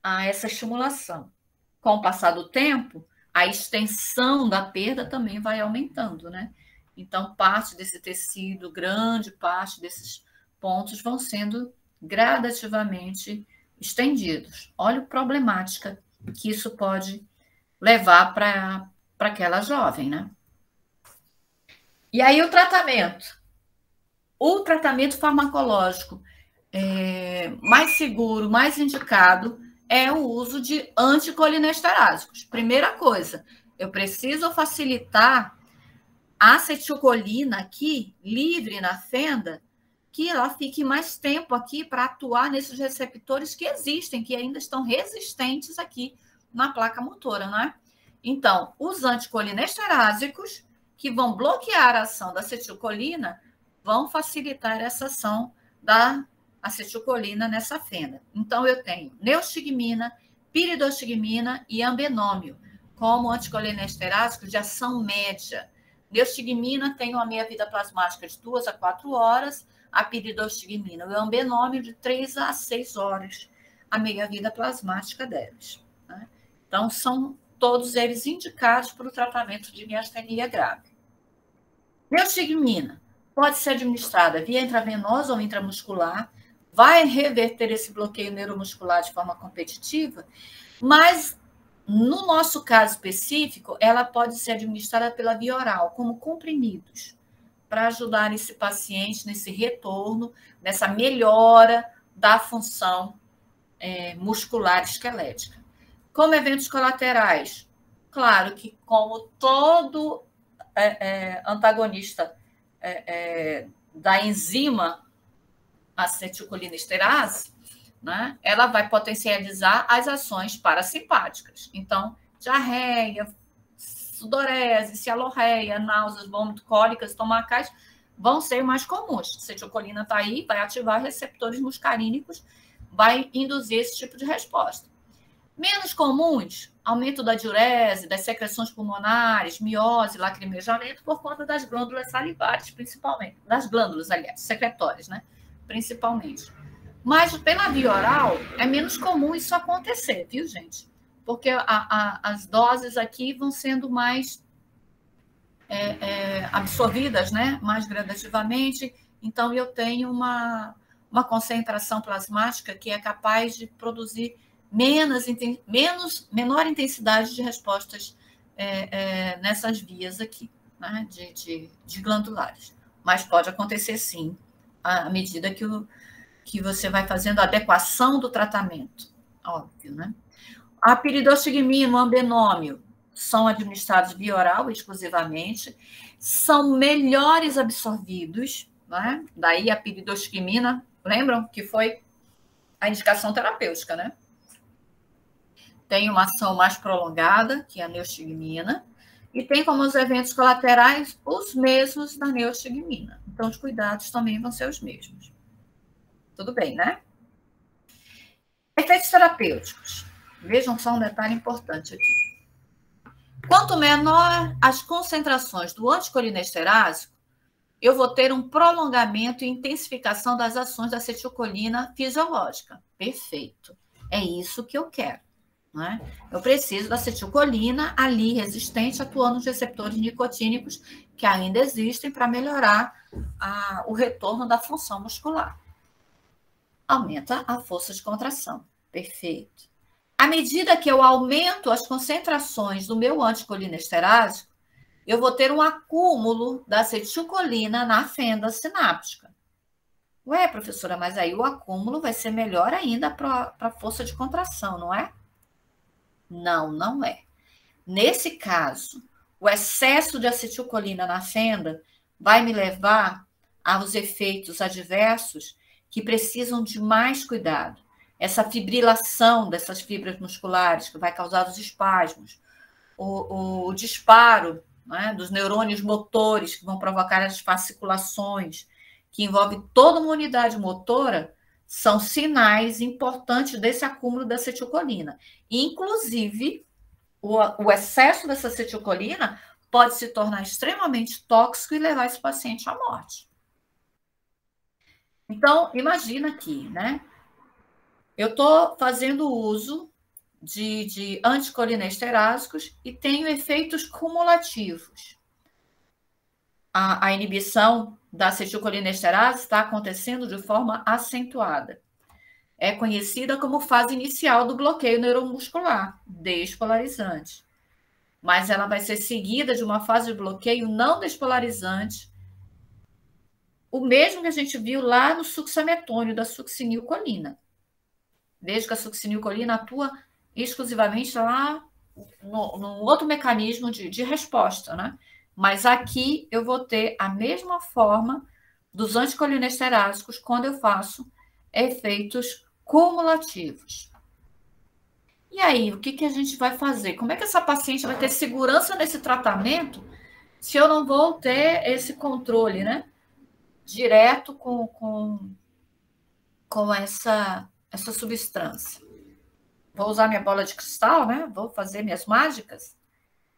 a essa estimulação. Com o passar do tempo, a extensão da perda também vai aumentando, né? Então, parte desse tecido, grande parte desses pontos vão sendo gradativamente estendidos. Olha a problemática que isso pode levar para aquela jovem, né? E aí o tratamento. O tratamento farmacológico mais seguro, mais indicado, é o uso de anticolinesterásicos. Primeira coisa, eu preciso facilitar a acetilcolina aqui, livre na fenda, que ela fique mais tempo aqui para atuar nesses receptores que existem, que ainda estão resistentes aqui na placa motora, né? Então, os anticolinesterásicos, que vão bloquear a ação da acetilcolina, vão facilitar essa ação da acetilcolina nessa fenda. Então, eu tenho neostigmina, piridostigmina e ambenômio como anticolinesterásicos de ação média. Neostigmina tem uma meia-vida plasmática de 2 a 4 horas, a piridostigmina e o ambenômio de 3 a 6 horas, a meia-vida plasmática deles. Né? Então, são todos eles indicados para o tratamento de miastenia grave. Neostigmina pode ser administrada via intravenosa ou intramuscular, vai reverter esse bloqueio neuromuscular de forma competitiva, mas, no nosso caso específico, ela pode ser administrada pela via oral, como comprimidos, para ajudar esse paciente nesse retorno, nessa melhora da função muscular esquelética. Como eventos colaterais, claro que, como todo antagonista da enzima acetilcolinesterase, né, ela vai potencializar as ações parasimpáticas. Então, diarreia, sudorese, cialorreia, náuseas, vômito, cólicas estomacais vão ser mais comuns. A acetilcolina está aí, vai ativar receptores muscarínicos, vai induzir esse tipo de resposta. Menos comuns, aumento da diurese, das secreções pulmonares, miose, lacrimejamento, por conta das glândulas salivares, principalmente. Das glândulas, aliás, secretórias, né? Principalmente. Mas pela via oral, é menos comum isso acontecer, viu, gente? Porque as doses aqui vão sendo mais absorvidas, né? Mais gradativamente. Então, eu tenho uma concentração plasmática que é capaz de produzir menor intensidade de respostas nessas vias aqui, né? de glandulares. Mas pode acontecer, sim, à medida que você vai fazendo a adequação do tratamento, óbvio, né? A piridostigmina, o ambenômio, são administrados via oral exclusivamente, são melhores absorvidos, né? Daí a piridostigmina, lembram que foi a indicação terapêutica, né? Tem uma ação mais prolongada, que é a neostigmina, e tem como os eventos colaterais os mesmos da neostigmina. Então, os cuidados também vão ser os mesmos. Tudo bem, né? Efeitos terapêuticos. Vejam só um detalhe importante aqui. Quanto menor as concentrações do anticolinesterásico, eu vou ter um prolongamento e intensificação das ações da acetilcolina fisiológica. Perfeito. É isso que eu quero. Né? Eu preciso da acetilcolina ali resistente, atuando nos receptores nicotínicos que ainda existem para melhorar o retorno da função muscular. Aumenta a força de contração. Perfeito. À medida que eu aumento as concentrações do meu anticolinesterásico, eu vou ter um acúmulo da acetilcolina na fenda sináptica. Ué, professora, mas aí o acúmulo vai ser melhor ainda para a força de contração, não é? Não, não é. Nesse caso, o excesso de acetilcolina na fenda vai me levar aos efeitos adversos que precisam de mais cuidado. Essa fibrilação dessas fibras musculares que vai causar os espasmos, o disparo, né, dos neurônios motores que vão provocar as fasciculações, que envolve toda uma unidade motora, são sinais importantes desse acúmulo da acetilcolina. Inclusive, o excesso dessa acetilcolina pode se tornar extremamente tóxico e levar esse paciente à morte. Então, imagina aqui, né? Eu estou fazendo uso de anticolinesterásicos e tenho efeitos cumulativos. A inibição da acetilcolinesterase está acontecendo de forma acentuada. É conhecida como fase inicial do bloqueio neuromuscular, despolarizante. Mas ela vai ser seguida de uma fase de bloqueio não despolarizante, o mesmo que a gente viu lá no succinilcolina, da succinilcolina. Veja que a succinilcolina atua exclusivamente lá no outro mecanismo de resposta, né? Mas aqui eu vou ter a mesma forma dos anticolinesterásicos quando eu faço efeitos cumulativos. E aí, o que a gente vai fazer? Como é que essa paciente vai ter segurança nesse tratamento se eu não vou ter esse controle, né? Direto com essa substância? Vou usar minha bola de cristal, né? Vou fazer minhas mágicas?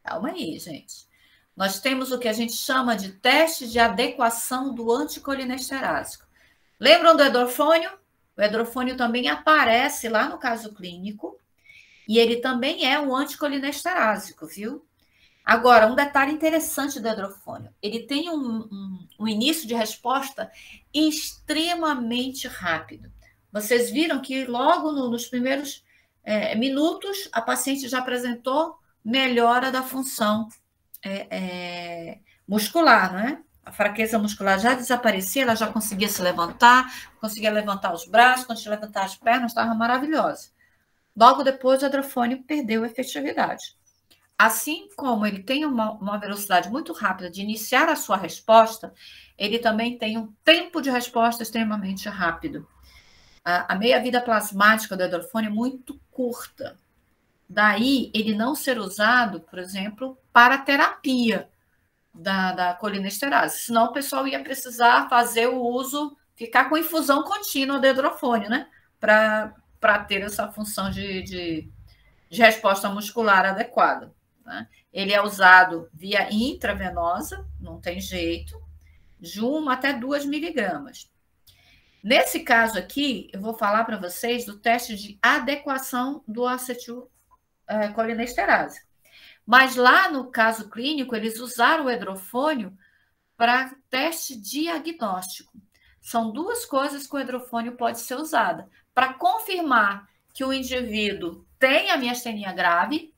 Calma aí, gente. Nós temos o que a gente chama de teste de adequação do anticolinesterásico. Lembram do hidrofônio? O hidrofônio também aparece lá no caso clínico e ele também é um anticolinesterásico, viu? Agora, um detalhe interessante do hidrofônio. Ele tem um início de resposta extremamente rápido. Vocês viram que logo nos primeiros minutos a paciente já apresentou melhora da função muscular, não é? A fraqueza muscular já desaparecia, ela já conseguia se levantar, conseguia levantar os braços, conseguia levantar as pernas, estava maravilhosa. Logo depois, o hidrofônio perdeu efetividade. Assim como ele tem uma velocidade muito rápida de iniciar a sua resposta, ele também tem um tempo de resposta extremamente rápido. A meia-vida plasmática do hidrofônio é muito curta. Daí, ele não ser usado, por exemplo, para a terapia da colinesterase. Senão, o pessoal ia precisar fazer o uso, ficar com infusão contínua do hidrofônio, né? Para ter essa função de resposta muscular adequada. Né? Ele é usado via intravenosa, não tem jeito, de 1 até 2 miligramas. Nesse caso aqui, eu vou falar para vocês do teste de adequação do acetilcolinesterase. Mas lá no caso clínico, eles usaram o hidrofônio para teste diagnóstico. São duas coisas que o hidrofônio pode ser usado. Para confirmar que o indivíduo tem a miastenia grave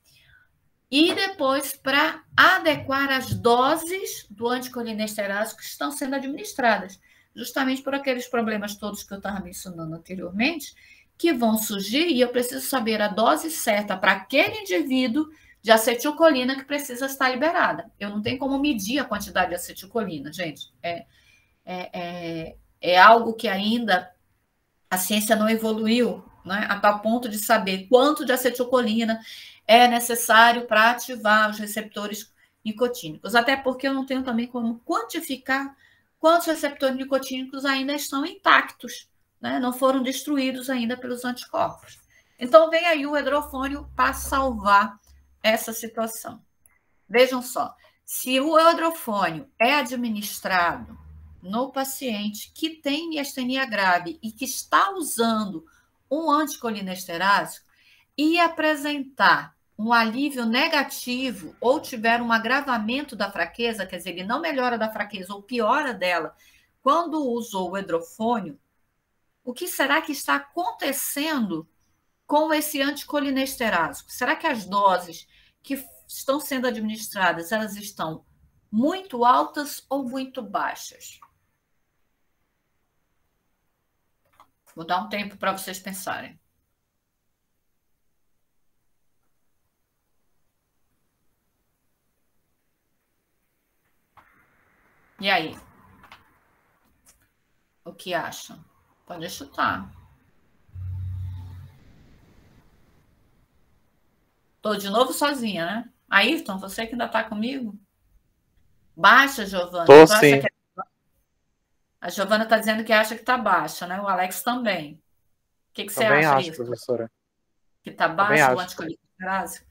e depois para adequar as doses do anticolinesterase que estão sendo administradas, justamente por aqueles problemas todos que eu estava mencionando anteriormente, que vão surgir e eu preciso saber a dose certa para aquele indivíduo de acetilcolina que precisa estar liberada. Eu não tenho como medir a quantidade de acetilcolina, gente. É algo que ainda a ciência não evoluiu, né, a tal ponto de saber quanto de acetilcolina é necessário para ativar os receptores nicotínicos. Até porque eu não tenho também como quantificar quantos receptores nicotínicos ainda estão intactos, né, não foram destruídos ainda pelos anticorpos. Então, vem aí o hidrofônio para salvar essa situação. Vejam só, se o hidrofônio é administrado no paciente que tem miastenia grave e que está usando um anticolinesterase e apresentar um alívio negativo ou tiver um agravamento da fraqueza, quer dizer, ele não melhora da fraqueza ou piora dela, quando usou o hidrofônio, o que será que está acontecendo com esse anticolinesterase? Será que as doses que estão sendo administradas, elas estão muito altas ou muito baixas? Vou dar um tempo para vocês pensarem. E aí? O que acham? Pode chutar. Estou de novo sozinha, né? Ayrton, você que ainda está comigo? Baixa, Giovana. Tô sim. A Giovana está dizendo que acha que está baixa, né? O Alex também. O que você Também acha, acho, Ayrton? professora. Que está baixo o anticolinesterase?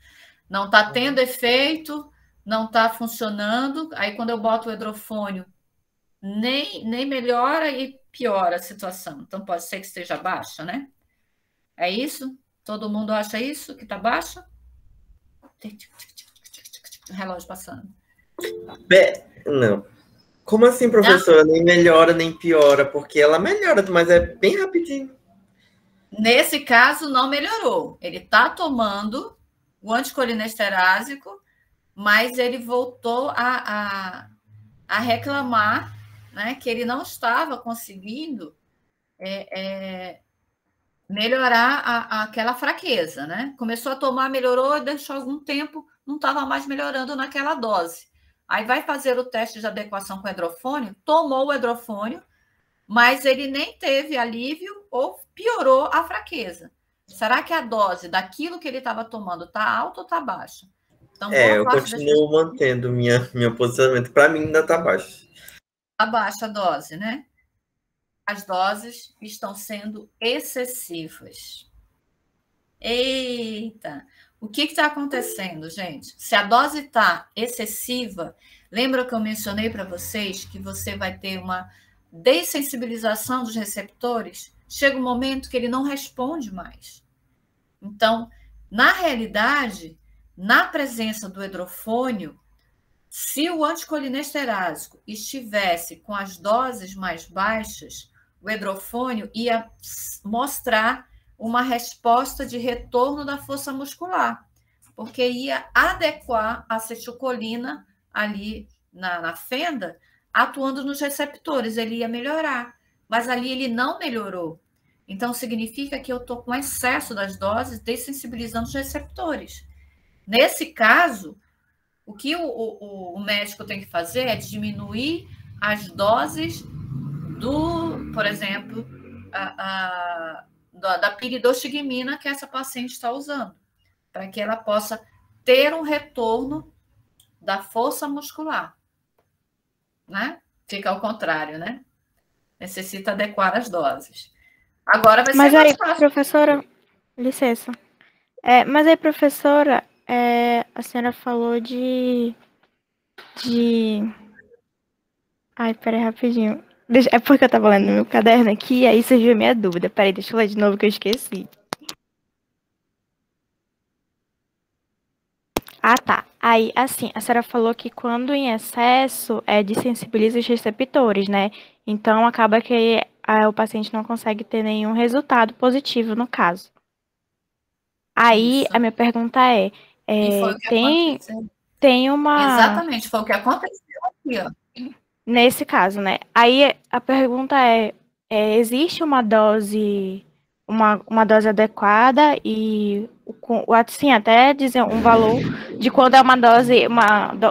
Não está tendo efeito, não está funcionando. Aí, quando eu boto o hidrofônio, nem melhora e piora a situação. Então, pode ser que esteja baixa, né? É isso? Todo mundo acha isso, que está baixa? O relógio passando. Não. Como assim, professora? Nem melhora, nem piora, porque ela melhora, mas é bem rapidinho. Nesse caso, não melhorou. Ele está tomando o anticolinesterase, mas ele voltou a reclamar, né, que ele não estava conseguindo melhorar aquela fraqueza, né? Começou a tomar, melhorou, deixou algum tempo, não estava mais melhorando naquela dose. Aí vai fazer o teste de adequação com o hidrofônio, tomou o hidrofônio, mas ele nem teve alívio ou piorou a fraqueza. Será que a dose daquilo que ele estava tomando está alta ou está baixa? Então, eu continuo mantendo meu posicionamento. Para mim, ainda está baixo. Está baixa a dose, né? As doses estão sendo excessivas. Eita! O que está acontecendo, gente? Se a dose está excessiva, lembra que eu mencionei para vocês que você vai ter uma dessensibilização dos receptores? Chega um momento que ele não responde mais. Então, na realidade, na presença do hidrofônio, se o anticolinesterase estivesse com as doses mais baixas, o hidrofônio ia mostrar uma resposta de retorno da força muscular, porque ia adequar a acetilcolina ali na fenda, atuando nos receptores, ele ia melhorar. Mas ali ele não melhorou. Então, significa que eu estou com excesso das doses, dessensibilizando os receptores. Nesse caso, o que o médico tem que fazer é diminuir as doses por exemplo, da piridoxigmina que essa paciente está usando, para que ela possa ter um retorno da força muscular. Né? Fica ao contrário, né? Necessita adequar as doses. Agora vai ser mais fácil. Professora, licença. Mas aí, professora, a senhora falou de... Ai, peraí, rapidinho. É porque eu tava lendo no meu caderno aqui, aí surgiu a minha dúvida. Peraí, deixa eu ler de novo que eu esqueci. Ah, tá. Aí, assim, a senhora falou que quando em excesso, desensibiliza os receptores, né? Então, acaba que o paciente não consegue ter nenhum resultado positivo, no caso. Aí, Isso. a minha pergunta E foi o que aconteceu. tem uma... Exatamente, foi o que aconteceu aqui, ó. Nesse caso, né? Aí, a pergunta existe uma dose... Uma dose adequada e, assim, até dizer um valor de quando é uma dose,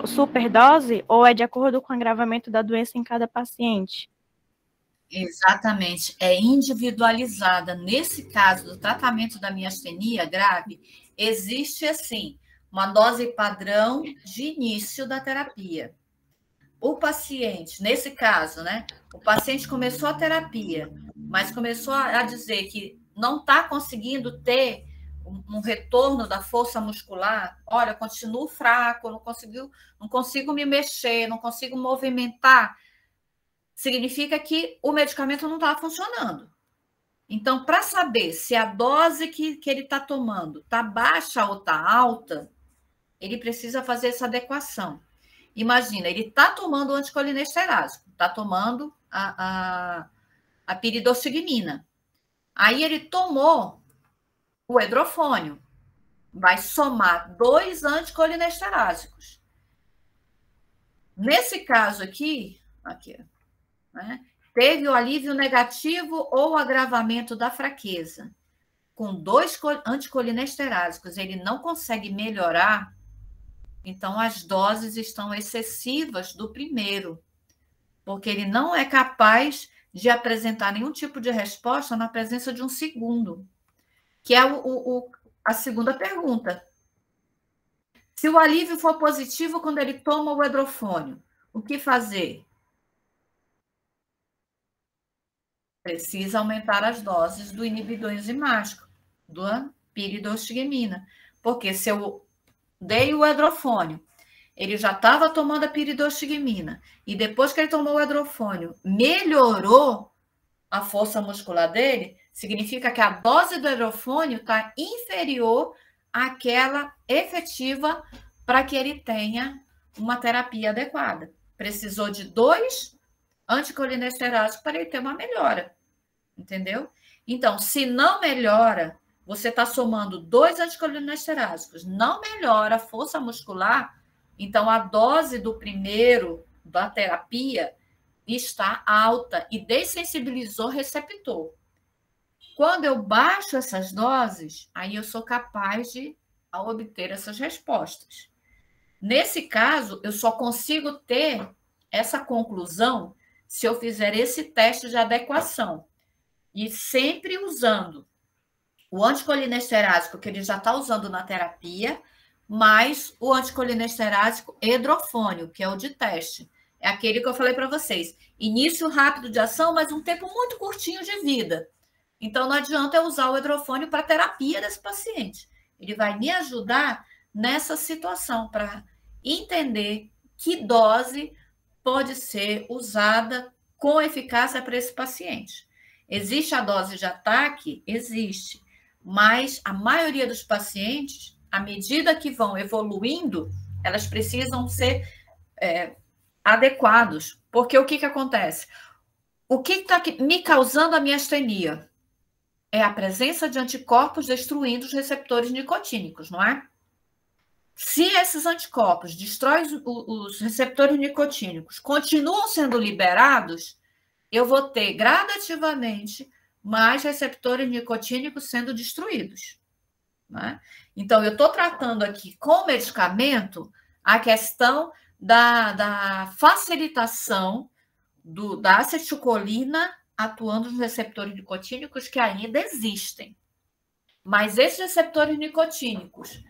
superdose, ou é de acordo com o agravamento da doença em cada paciente? Exatamente, é individualizada. Nesse caso do tratamento da miastenia grave, existe, assim, uma dose padrão de início da terapia. O paciente, nesse caso, né? O paciente começou a terapia, mas começou a dizer que não está conseguindo ter um retorno da força muscular. Olha, continuo fraco, não consigo me mexer, não consigo movimentar. Significa que o medicamento não está funcionando. Então, para saber se a dose que ele está tomando está baixa ou está alta, ele precisa fazer essa adequação. Imagina, ele está tomando o anticolinesterásico, está tomando a piridoxigmina. Aí ele tomou o hidrofônio, vai somar 2 anticolinestérásicos. Nesse caso aqui, né, teve o alívio negativo ou agravamento da fraqueza. Com 2 anticolinestérásicos, ele não consegue melhorar, então as doses estão excessivas do primeiro, porque ele não é capaz de apresentar nenhum tipo de resposta na presença de um segundo, que é a segunda pergunta. Se o alívio for positivo quando ele toma o hidrofônio, o que fazer? Precisa aumentar as doses do inibidor enzimático, da piridoxigmina, porque se eu dei o hidrofônio, ele já estava tomando a piridoxigmina, e depois que ele tomou o hidrofônio, melhorou a força muscular dele, significa que a dose do hidrofônio está inferior àquela efetiva para que ele tenha uma terapia adequada. Precisou de 2 anticolinestérásicos para ele ter uma melhora, entendeu? Então, se não melhora, você está somando 2 anticolinestérásicos, não melhora a força muscular, então a dose do primeiro da terapia está alta e dessensibilizou o receptor. Quando eu baixo essas doses, aí eu sou capaz de obter essas respostas. Nesse caso, eu só consigo ter essa conclusão se eu fizer esse teste de adequação. E sempre usando o anticolinesterásico que ele já está usando na terapia, mais o anticolinesterásico hidrofônio, que é o de teste. É aquele que eu falei para vocês. Início rápido de ação, mas um tempo muito curtinho de vida. Então, não adianta eu usar o hidrofônio para a terapia desse paciente. Ele vai me ajudar nessa situação, para entender que dose pode ser usada com eficácia para esse paciente. Existe a dose de ataque? Existe. Mas a maioria dos pacientes, à medida que vão evoluindo, elas precisam ser adequados. Porque o que acontece? O que está me causando a miastenia? É a presença de anticorpos destruindo os receptores nicotínicos, não é? Se esses anticorpos destroem os receptores nicotínicos, continuam sendo liberados, eu vou ter gradativamente mais receptores nicotínicos sendo destruídos. Né? Então, eu estou tratando aqui com medicamento a questão da facilitação da acetilcolina atuando nos receptores nicotínicos que ainda existem. Mas esses receptores nicotínicos,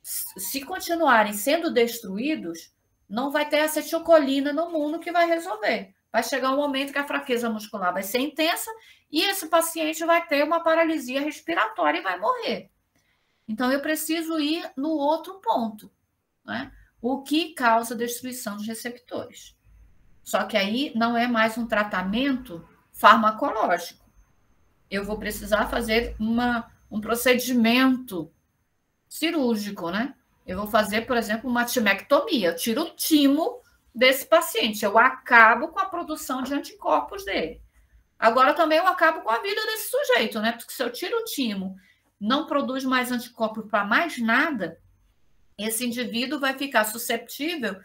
se continuarem sendo destruídos, não vai ter acetilcolina no mundo que vai resolver. Vai chegar um momento que a fraqueza muscular vai ser intensa e esse paciente vai ter uma paralisia respiratória e vai morrer. Então, eu preciso ir no outro ponto, né? O que causa destruição dos receptores. Só que aí não é mais um tratamento farmacológico. Eu vou precisar fazer um procedimento cirúrgico, né? Eu vou fazer, por exemplo, uma timectomia. Eu tiro o timo desse paciente. Eu acabo com a produção de anticorpos dele. Agora também eu acabo com a vida desse sujeito, né? Porque se eu tiro o timo, não produz mais anticorpos para mais nada, esse indivíduo vai ficar suscetível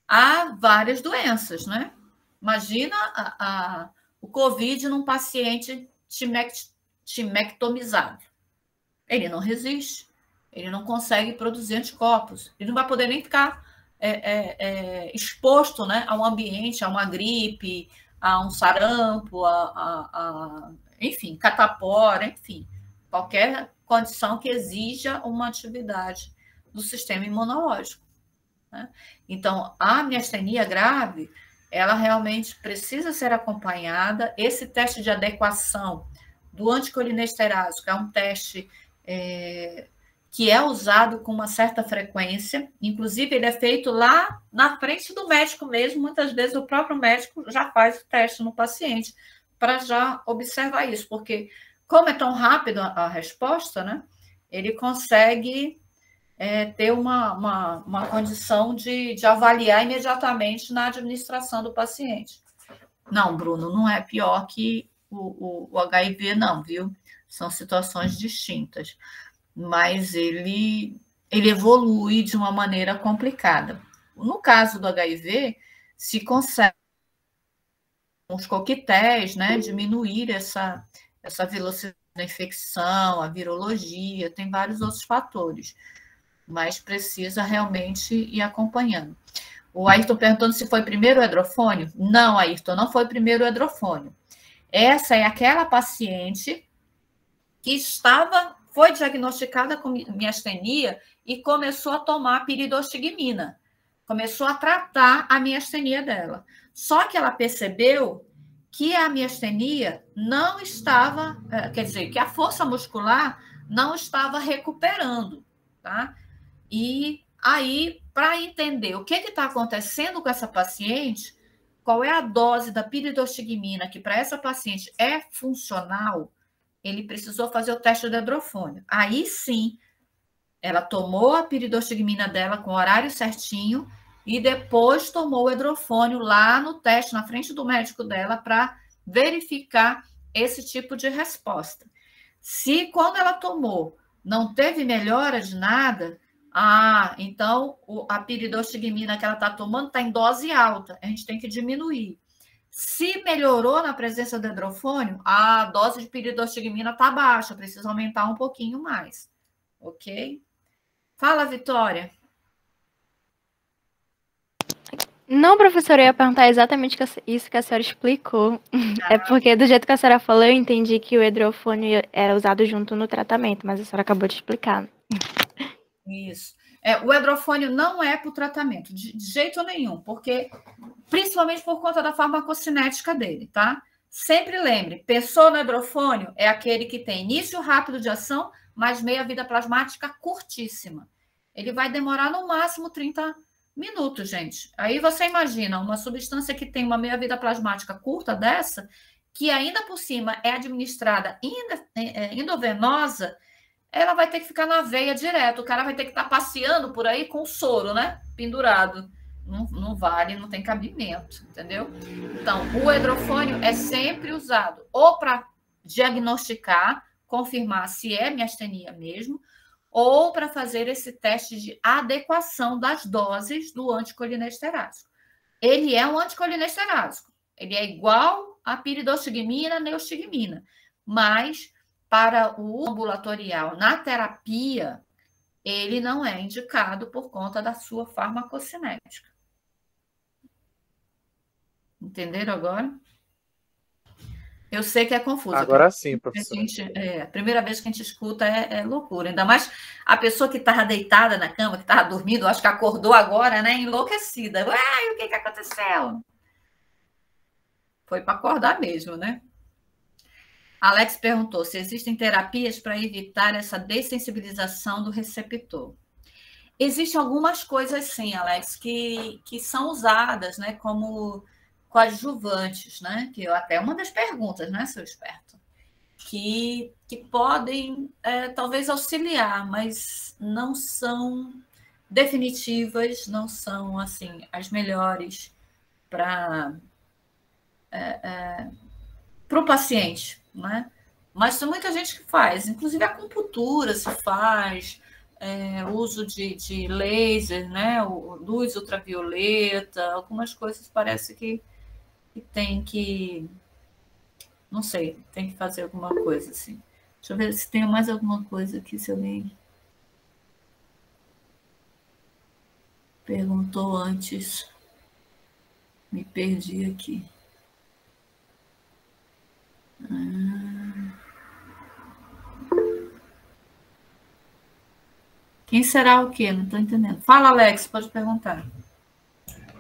a várias doenças, né? Imagina o COVID num paciente timectomizado. Ele não resiste, ele não consegue produzir anticorpos, ele não vai poder nem ficar exposto, né, a um ambiente, a uma gripe, a um sarampo, enfim, catapora, enfim, qualquer condição que exija uma atividade do sistema imunológico. Né? Então, a miastenia grave, ela realmente precisa ser acompanhada. Esse teste de adequação do anticolinesterase, que é um teste que é usado com uma certa frequência, inclusive ele é feito lá na frente do médico mesmo, muitas vezes o próprio médico já faz o teste no paciente, para já observar isso, porque como é tão rápido a resposta, né, ele consegue ter uma condição de avaliar imediatamente na administração do paciente. Não, Bruno, não é pior que o HIV, não, viu? São situações distintas. Mas ele evolui de uma maneira complicada. No caso do HIV, se consegue, com os coquetéis, né, diminuir essa velocidade da infecção, a virologia, tem vários outros fatores, mas precisa realmente ir acompanhando. O Ayrton perguntando se foi primeiro o hidrofônio. Não, Ayrton, não foi primeiro o hidrofônio. Essa é aquela paciente que foi diagnosticada com miastenia e começou a tomar piridostigmina. Começou a tratar a miastenia dela. Só que ela percebeu que a miastenia não estava, quer dizer, que a força muscular não estava recuperando, tá? E aí, para entender o que está acontecendo com essa paciente, qual é a dose da piridostigmina que para essa paciente é funcional, ele precisou fazer o teste do hidrofônio. Aí sim, ela tomou a piridostigmina dela com o horário certinho e depois tomou o hidrofônio lá no teste, na frente do médico dela, para verificar esse tipo de resposta. Se quando ela tomou não teve melhora de nada, então a piridostigmina que ela está tomando está em dose alta, a gente tem que diminuir. Se melhorou na presença do hidrofônio, a dose de piridostigmina está baixa, precisa aumentar um pouquinho mais, ok? Fala, Vitória. Não, professora, eu ia perguntar exatamente isso que a senhora explicou. É porque do jeito que a senhora falou, eu entendi que o hidrofônio era usado junto no tratamento, mas a senhora acabou de explicar. Isso. O hidrofônio não é para o tratamento, de jeito nenhum, porque, principalmente por conta da farmacocinética dele, tá? Sempre lembre, pensou no hidrofônio, é aquele que tem início rápido de ação, mas meia-vida plasmática curtíssima. Ele vai demorar no máximo 30 minutos, gente. Aí você imagina uma substância que tem uma meia-vida plasmática curta dessa, que ainda por cima é administrada endovenosa, ela vai ter que ficar na veia direto. O cara vai ter que estar passeando por aí com o soro, né? Pendurado. não vale, não tem cabimento, entendeu? Então, o hidrofônio é sempre usado ou para diagnosticar, confirmar se é miastenia mesmo, ou para fazer esse teste de adequação das doses do anticolinesterásico. Ele é um anticolinesterásico, ele é igual a piridoxigmina, neostigmina, mas para o ambulatorial na terapia, ele não é indicado por conta da sua farmacocinética. Entenderam agora? Eu sei que é confuso. Agora sim, professor. A primeira vez que a gente escuta é loucura. Ainda mais a pessoa que estava deitada na cama, que estava dormindo, acho que acordou agora, né? Enlouquecida. Uai, o que aconteceu? Foi para acordar mesmo, né? Alex perguntou se existem terapias para evitar essa dessensibilização do receptor. Existem algumas coisas, sim, Alex, que são usadas, né, como coadjuvantes, né? Que até uma das perguntas, né, seu esperto? Que podem, talvez, auxiliar, mas não são definitivas, não são, assim, as melhores para o paciente, né? Mas tem muita gente que faz, inclusive a acupuntura se faz, uso de laser, né? Luz ultravioleta, algumas coisas parece que tem que, não sei, tem que fazer alguma coisa assim. Deixa eu ver se tem mais alguma coisa aqui, se alguém perguntou antes. Me perdi aqui. Quem será o quê? Não estou entendendo. Fala, Alex, pode perguntar.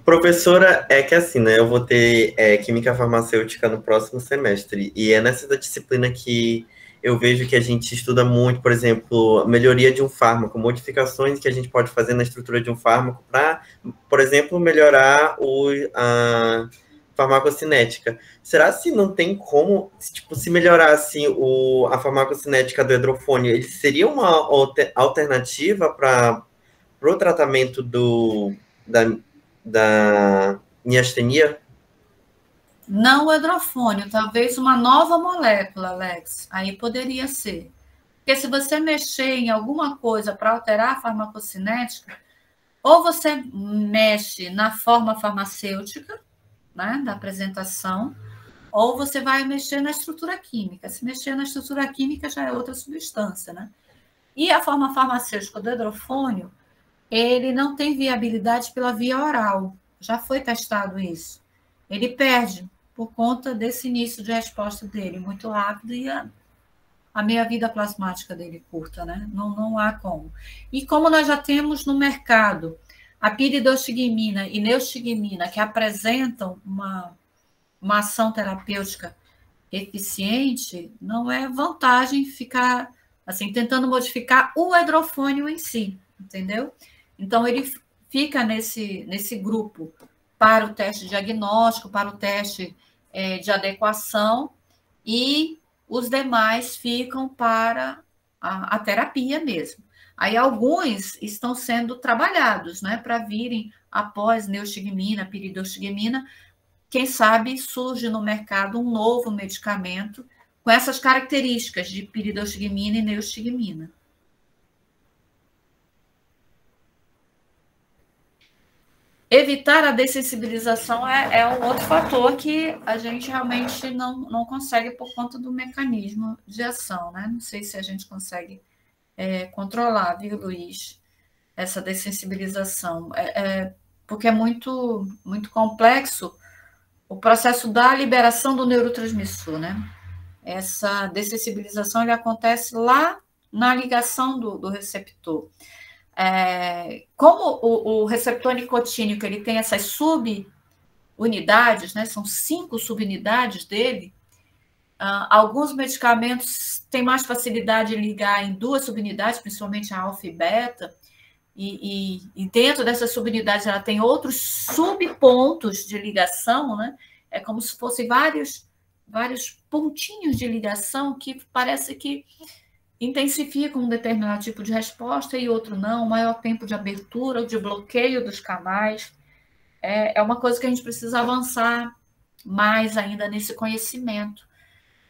Professora, é que assim, né? Eu vou ter química farmacêutica no próximo semestre. E é nessa disciplina que eu vejo que a gente estuda muito, por exemplo, a melhoria de um fármaco, modificações que a gente pode fazer na estrutura de um fármaco para, por exemplo, melhorar a farmacocinética. Será se não tem como, tipo, se melhorar assim a farmacocinética do hidrofônio, ele seria uma alternativa para o tratamento da miastenia? Não o hidrofônio, talvez uma nova molécula, Alex. Aí poderia ser. Porque se você mexer em alguma coisa para alterar a farmacocinética, ou você mexe na forma farmacêutica, né, da apresentação, ou você vai mexer na estrutura química. Se mexer na estrutura química, já é outra substância, né? E a forma farmacêutica do hidrofônio, ele não tem viabilidade pela via oral. Já foi testado isso. Ele perde por conta desse início de resposta dele muito rápido e a meia-vida plasmática dele curta, né? Não há como. E como nós já temos no mercado a piridoxigmina e neostigmina, que apresentam uma ação terapêutica eficiente, não é vantagem ficar assim tentando modificar o hidrofônio em si, entendeu? Então, ele fica nesse grupo para o teste diagnóstico, para o teste de adequação, e os demais ficam para a terapia mesmo. Aí, alguns estão sendo trabalhados, né, para virem após neostigmina, piridoxigmina. Quem sabe surge no mercado um novo medicamento com essas características de piridoxigmina e neostigmina. Evitar a dessensibilização é um outro fator que a gente realmente não consegue por conta do mecanismo de ação, né? Não sei se a gente consegue controlar, viu, Luiz, essa dessensibilização. Porque é muito, muito complexo o processo da liberação do neurotransmissor, né? Essa dessensibilização ele acontece lá na ligação do receptor. Como o receptor nicotínico ele tem essas subunidades, né? São 5 subunidades dele. Alguns medicamentos têm mais facilidade em ligar em 2 subunidades, principalmente a alfa e beta, e dentro dessas subunidades ela tem outros subpontos de ligação, né? É como se fossem vários pontinhos de ligação que parece que intensificam um determinado tipo de resposta e outro não, maior tempo de abertura, de bloqueio dos canais. é uma coisa que a gente precisa avançar mais ainda nesse conhecimento,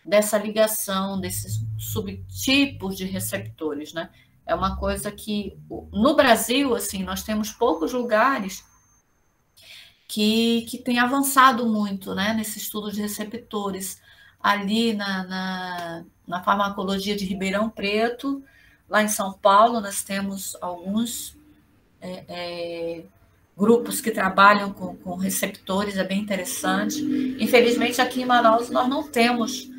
dessa ligação, desses subtipos de receptores, né? É uma coisa que, no Brasil, assim, nós temos poucos lugares que têm avançado muito, né, nesse estudo de receptores. Ali na farmacologia de Ribeirão Preto, lá em São Paulo, nós temos alguns grupos que trabalham com receptores, é bem interessante. Infelizmente, aqui em Manaus, nós não temos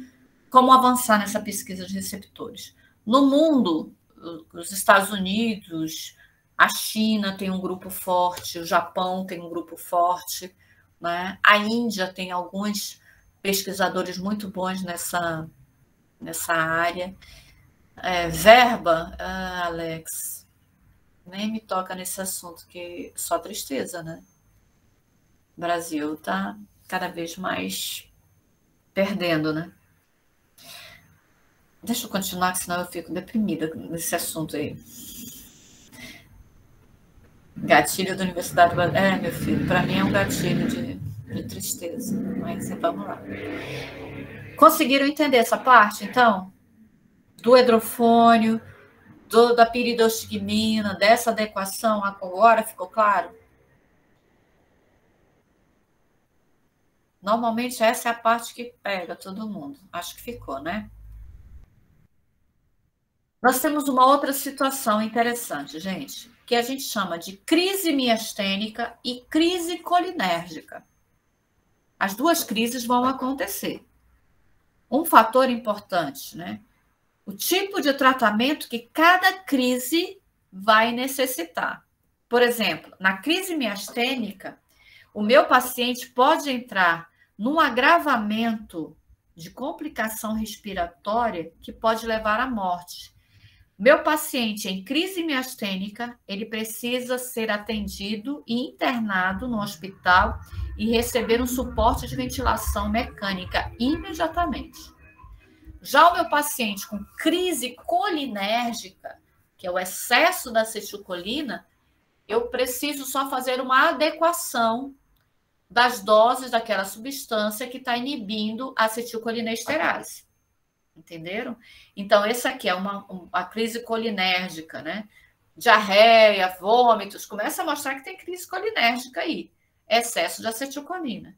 como avançar nessa pesquisa de receptores. No mundo, os Estados Unidos, a China tem um grupo forte, o Japão tem um grupo forte, né? A Índia tem alguns pesquisadores muito bons nessa área. Verba, Alex, nem me toca nesse assunto, que só tristeza, né? O Brasil está cada vez mais perdendo, né? Deixa eu continuar, senão eu fico deprimida nesse assunto aí. Gatilho da Universidade... meu filho, para mim é um gatilho de tristeza. Mas vamos lá. Conseguiram entender essa parte, então? Do hidrofônio, da piridostigmina, dessa adequação, agora ficou claro? Normalmente essa é a parte que pega todo mundo. Acho que ficou, né? Nós temos uma outra situação interessante, gente, que a gente chama de crise miastênica e crise colinérgica. As duas crises vão acontecer. Um fator importante, né? O tipo de tratamento que cada crise vai necessitar. Por exemplo, na crise miastênica, o meu paciente pode entrar num agravamento de complicação respiratória que pode levar à morte. Meu paciente em crise miastênica, ele precisa ser atendido e internado no hospital e receber um suporte de ventilação mecânica imediatamente. Já o meu paciente com crise colinérgica, que é o excesso da acetilcolina, eu preciso só fazer uma adequação das doses daquela substância que está inibindo a acetilcolinesterase. Entenderam? Então, essa aqui é a crise colinérgica, né? Diarreia, vômitos, começa a mostrar que tem crise colinérgica aí, excesso de acetilcolina.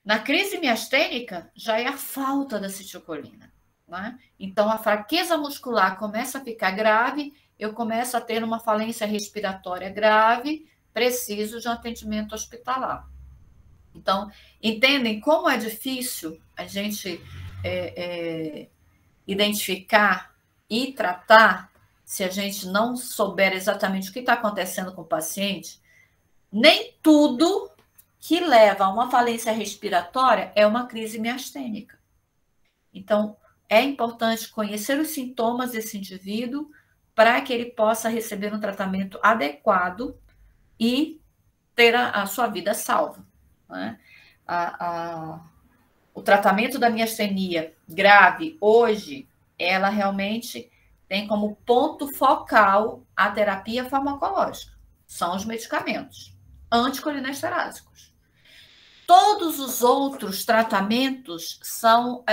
Na crise miastênica, já é a falta da acetilcolina, né? Então, a fraqueza muscular começa a ficar grave, eu começo a ter uma falência respiratória grave, preciso de um atendimento hospitalar. Então, entendem como é difícil a gente identificar e tratar se a gente não souber exatamente o que está acontecendo com o paciente? Nem tudo que leva a uma falência respiratória é uma crise miastênica. Então, é importante conhecer os sintomas desse indivíduo para que ele possa receber um tratamento adequado e ter a sua vida salva, né? O tratamento da miastenia grave, hoje, ela realmente tem como ponto focal a terapia farmacológica. São os medicamentos anticolinesterásicos. Todos os outros tratamentos são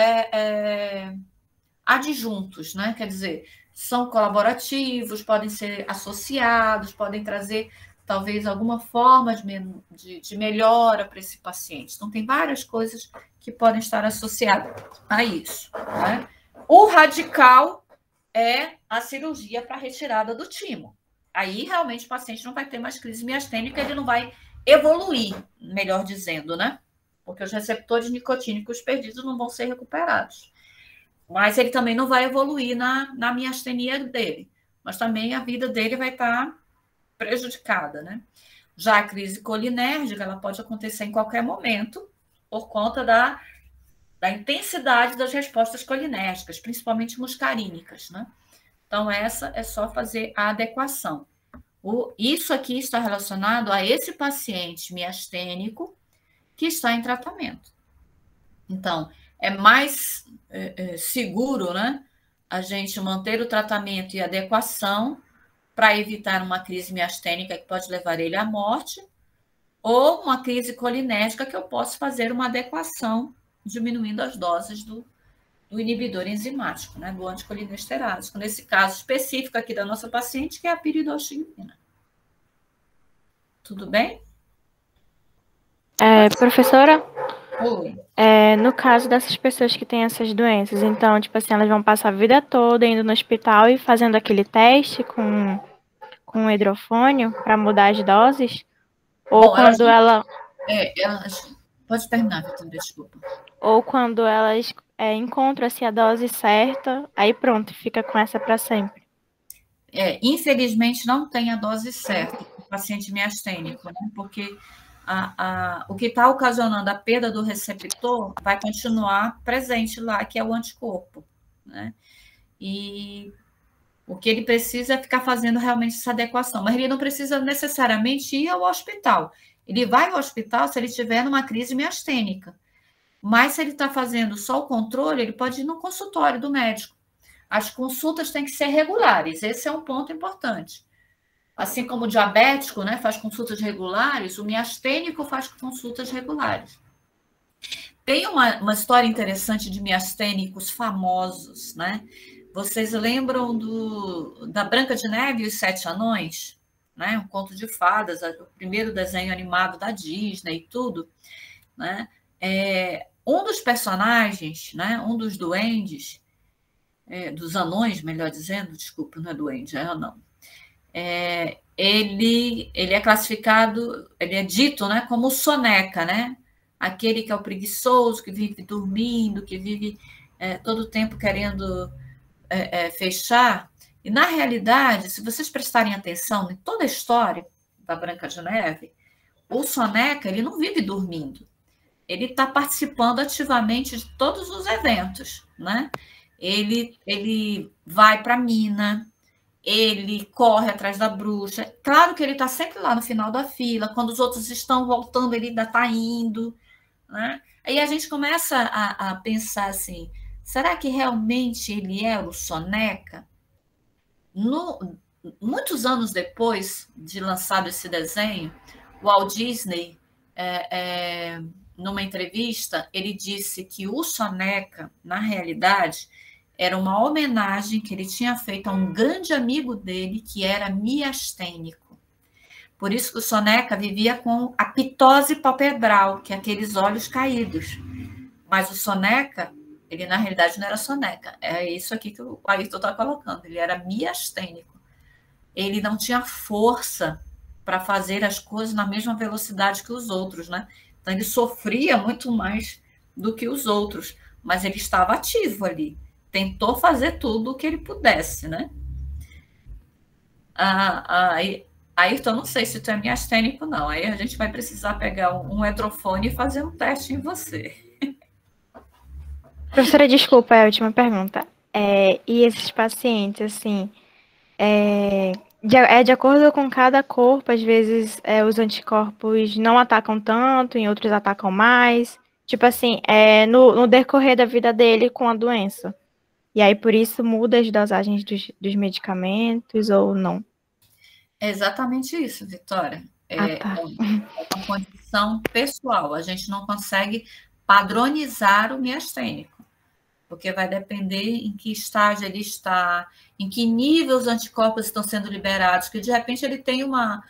adjuntos, né? Quer dizer, são colaborativos, podem ser associados, podem trazer talvez alguma forma de melhora para esse paciente. Então, tem várias coisas que podem estar associadas a isso, né? O radical é a cirurgia para retirada do timo. Aí, realmente, o paciente não vai ter mais crise miastênica, ele não vai evoluir, melhor dizendo, né? Porque os receptores nicotínicos perdidos não vão ser recuperados. Mas ele também não vai evoluir na miastenia dele. Mas também a vida dele vai estar prejudicada, né? Já a crise colinérgica, ela pode acontecer em qualquer momento, por conta da intensidade das respostas colinérgicas, principalmente muscarínicas, né? Então, essa é só fazer a adequação. Isso aqui está relacionado a esse paciente miastênico que está em tratamento. Então, é mais seguro, né, a gente manter o tratamento e adequação para evitar uma crise miastênica que pode levar ele à morte, ou uma crise colinérgica que eu posso fazer uma adequação diminuindo as doses do inibidor enzimático, né, do anticolinesterásico. Nesse caso específico aqui da nossa paciente, que é a piridoxina. Tudo bem? Professora, Oi. no caso dessas pessoas que têm essas doenças, então, tipo assim, elas vão passar a vida toda indo no hospital e fazendo aquele teste com o hidrofônio para mudar as doses? Ou Bom, quando Pode terminar, Vitor, desculpa. Ou quando elas encontram assim, a dose certa, aí pronto, fica com essa para sempre. Infelizmente, não tem a dose certa para o paciente miastênico, né? Porque o que está ocasionando a perda do receptor vai continuar presente lá, que é o anticorpo, né? E o que ele precisa é ficar fazendo realmente essa adequação, mas ele não precisa necessariamente ir ao hospital. Ele vai ao hospital se ele estiver numa crise miastênica. Mas se ele está fazendo só o controle, ele pode ir no consultório do médico. As consultas têm que ser regulares, esse é um ponto importante. Assim como o diabético, né, faz consultas regulares, o miastênico faz consultas regulares. Tem uma história interessante de miastênicos famosos, né? Vocês lembram da Branca de Neve e os Sete Anões? Né? Um conto de fadas, o primeiro desenho animado da Disney e tudo, né? Um dos personagens, né, um dos duendes, dos anões, melhor dizendo, desculpa, não é duende, é anão. Ele é classificado, ele é dito, né, como soneca, né? Aquele que é o preguiçoso, que vive dormindo, que vive todo o tempo querendo fechar. E, na realidade, se vocês prestarem atenção em toda a história da Branca de Neve, o soneca, ele não vive dormindo. Ele está participando ativamente de todos os eventos, né? Ele vai para a mina, ele corre atrás da bruxa. Claro que ele está sempre lá no final da fila, quando os outros estão voltando, ele ainda está indo, né? Aí a gente começa a pensar assim, será que realmente ele é o soneca? Muitos anos depois de lançado esse desenho, o Walt Disney, numa entrevista, ele disse que o soneca, na realidade, era uma homenagem que ele tinha feito a um grande amigo dele, que era miastênico. Por isso que o soneca vivia com a ptose palpebral, que é aqueles olhos caídos. Mas o soneca, ele na realidade não era soneca. É isso aqui que o Ayrton está colocando. Ele era miastênico. Ele não tinha força para fazer as coisas na mesma velocidade que os outros, né? Então, ele sofria muito mais do que os outros, mas ele estava ativo ali. Tentou fazer tudo o que ele pudesse, né? Ayrton, não sei se tu é miastênico, não. Aí a gente vai precisar pegar um hidrofone e fazer um teste em você. Professora, desculpa, é a última pergunta. E esses pacientes, assim, de acordo com cada corpo, às vezes os anticorpos não atacam tanto, em outros atacam mais. Tipo assim, no decorrer da vida dele com a doença. E aí, por isso, muda as dosagens dos medicamentos ou não? É exatamente isso, Vitória. Tá. É uma condição pessoal. A gente não consegue padronizar o miastênico, porque vai depender em que estágio ele está, em que nível os anticorpos estão sendo liberados, que de repente ele tem uma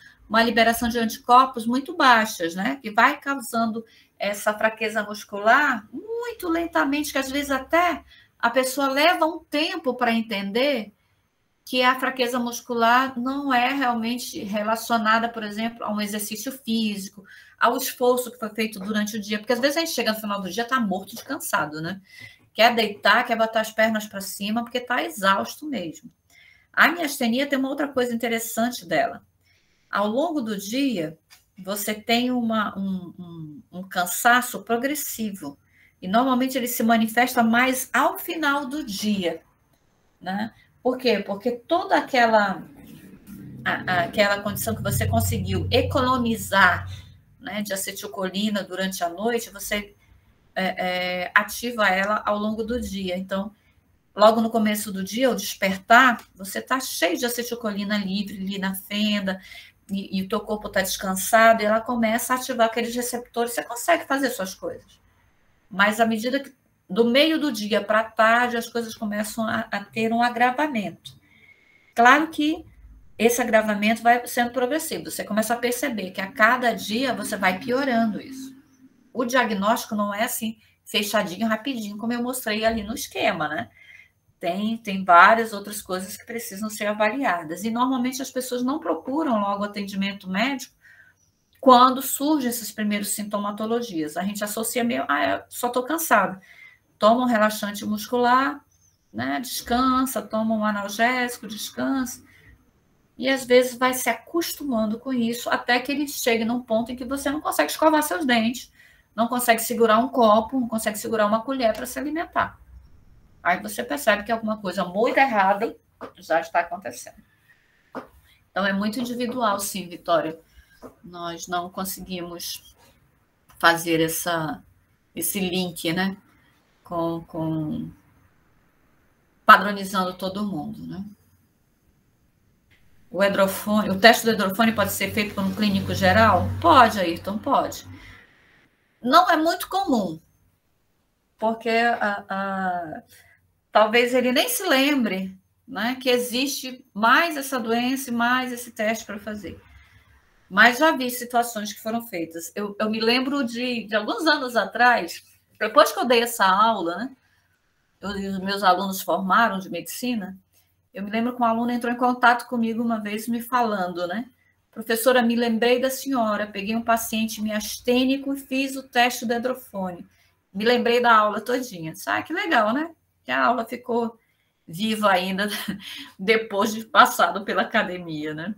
liberação de anticorpos muito baixas, né? Que vai causando essa fraqueza muscular muito lentamente, que às vezes até a pessoa leva um tempo para entender que a fraqueza muscular não é realmente relacionada, por exemplo, a um exercício físico, ao esforço que foi feito durante o dia, porque às vezes a gente chega no final do dia está morto de cansado, né? Quer deitar, quer botar as pernas para cima, porque está exausto mesmo. A miastenia tem uma outra coisa interessante dela. Ao longo do dia, você tem um cansaço progressivo, e normalmente ele se manifesta mais ao final do dia, né? Por quê? Porque toda aquela condição que você conseguiu economizar, né, de acetilcolina durante a noite, você ativa ela ao longo do dia. Então, logo no começo do dia, ao despertar, você está cheio de acetilcolina livre ali na fenda, e o teu corpo está descansado, e ela começa a ativar aqueles receptores, você consegue fazer suas coisas. Mas à medida que do meio do dia para a tarde, as coisas começam a ter um agravamento. Claro que esse agravamento vai sendo progressivo, você começa a perceber que a cada dia você vai piorando isso. O diagnóstico não é assim, fechadinho, rapidinho, como eu mostrei ali no esquema, né? Tem várias outras coisas que precisam ser avaliadas. E normalmente as pessoas não procuram logo atendimento médico quando surgem essas primeiras sintomatologias. A gente associa meio, eu só estou cansado. Toma um relaxante muscular, né? Descansa, toma um analgésico, descansa. E às vezes vai se acostumando com isso até que ele chegue num ponto em que você não consegue escovar seus dentes, não consegue segurar um copo, não consegue segurar uma colher para se alimentar. Aí você percebe que alguma coisa muito errada já está acontecendo. Então, é muito individual, sim, Vitória. Nós não conseguimos fazer esse link, né? Com padronizando todo mundo, né? O teste do hidrofone pode ser feito por um clínico geral? Pode, Ayrton, pode. Não é muito comum, porque talvez ele nem se lembre, né, que existe mais essa doença e mais esse teste para fazer. Mas já vi situações que foram feitas. Eu me lembro de alguns anos atrás, depois que eu dei essa aula, né, os meus alunos formaram de medicina, eu me lembro que um aluno entrou em contato comigo uma vez me falando, né? Professora, me lembrei da senhora, peguei um paciente miastênico e fiz o teste do hidrofone. Me lembrei da aula todinha. Que legal, né? Que a aula ficou viva ainda depois de passado pela academia, né?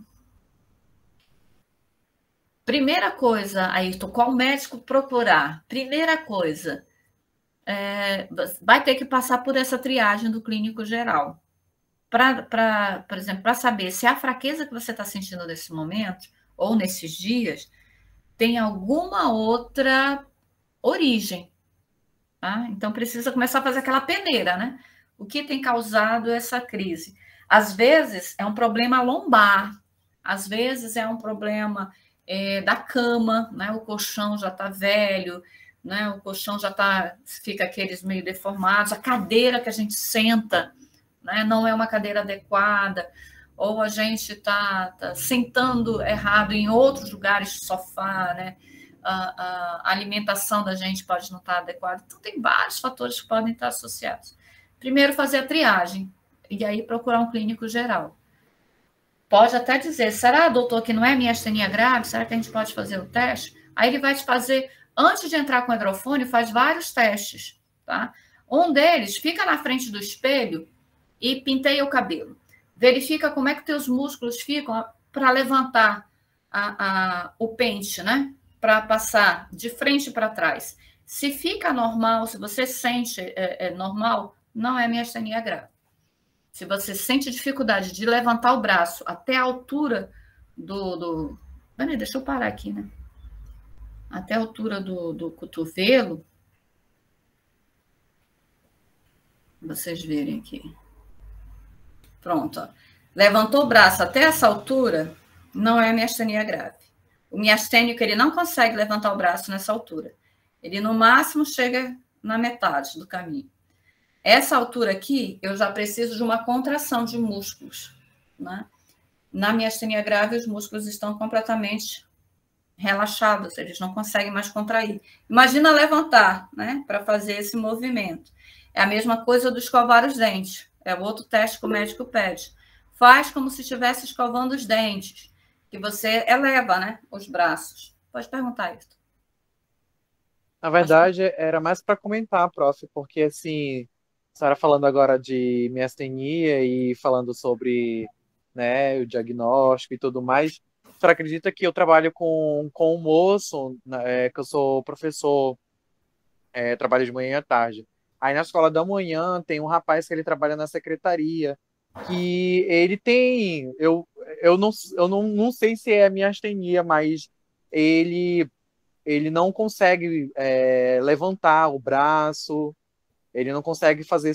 Primeira coisa, Ayrton, qual médico procurar? Primeira coisa, vai ter que passar por essa triagem do clínico geral. Por exemplo, para saber se a fraqueza que você está sentindo nesse momento, ou nesses dias, tem alguma outra origem. Tá? Então, precisa começar a fazer aquela peneira, né? O que tem causado essa crise? Às vezes, é um problema lombar, às vezes é um problema da cama, né? O colchão já está velho, né? O colchão fica aqueles meio deformados, a cadeira que a gente senta, né? Não é uma cadeira adequada, ou a gente está sentando errado em outros lugares de sofá, né? A alimentação da gente pode não estar adequada. Então, tem vários fatores que podem estar associados. Primeiro, fazer a triagem, e aí procurar um clínico geral. Pode até dizer, será, doutor, que não é miastenia grave? Será que a gente pode fazer o teste? Aí ele vai te fazer, antes de entrar com o hidrofone, faz vários testes, tá? Um deles, fica na frente do espelho e penteia o cabelo. Verifica como é que teus músculos ficam para levantar o pente, né? Para passar de frente para trás. Se fica normal, se você sente normal, não é miastenia grave. Se você sente dificuldade de levantar o braço até a altura do... Deixa eu parar aqui, né? Até a altura do cotovelo. Vocês verem aqui. Pronto. Ó. Levantou o braço até essa altura, não é miastenia grave. O miastênico, ele não consegue levantar o braço nessa altura. Ele, no máximo, chega na metade do caminho. Essa altura aqui, eu já preciso de uma contração de músculos, né? Na miastenia grave, os músculos estão completamente relaxados, eles não conseguem mais contrair. Imagina levantar, né? Para fazer esse movimento. É a mesma coisa do escovar os dentes. É o outro teste que o médico pede. Faz como se estivesse escovando os dentes, que você eleva, né? Os braços. Pode perguntar isso. Na verdade, era mais para comentar, prof, porque assim, a senhora falando agora de miastenia e falando sobre, né, o diagnóstico e tudo mais, a senhora acredita que eu trabalho com um moço, né, que eu sou professor, trabalho de manhã e à tarde. Aí na escola da manhã tem um rapaz que ele trabalha na secretaria, que ele tem, eu não sei se é miastenia, mas ele não consegue levantar o braço, ele não consegue fazer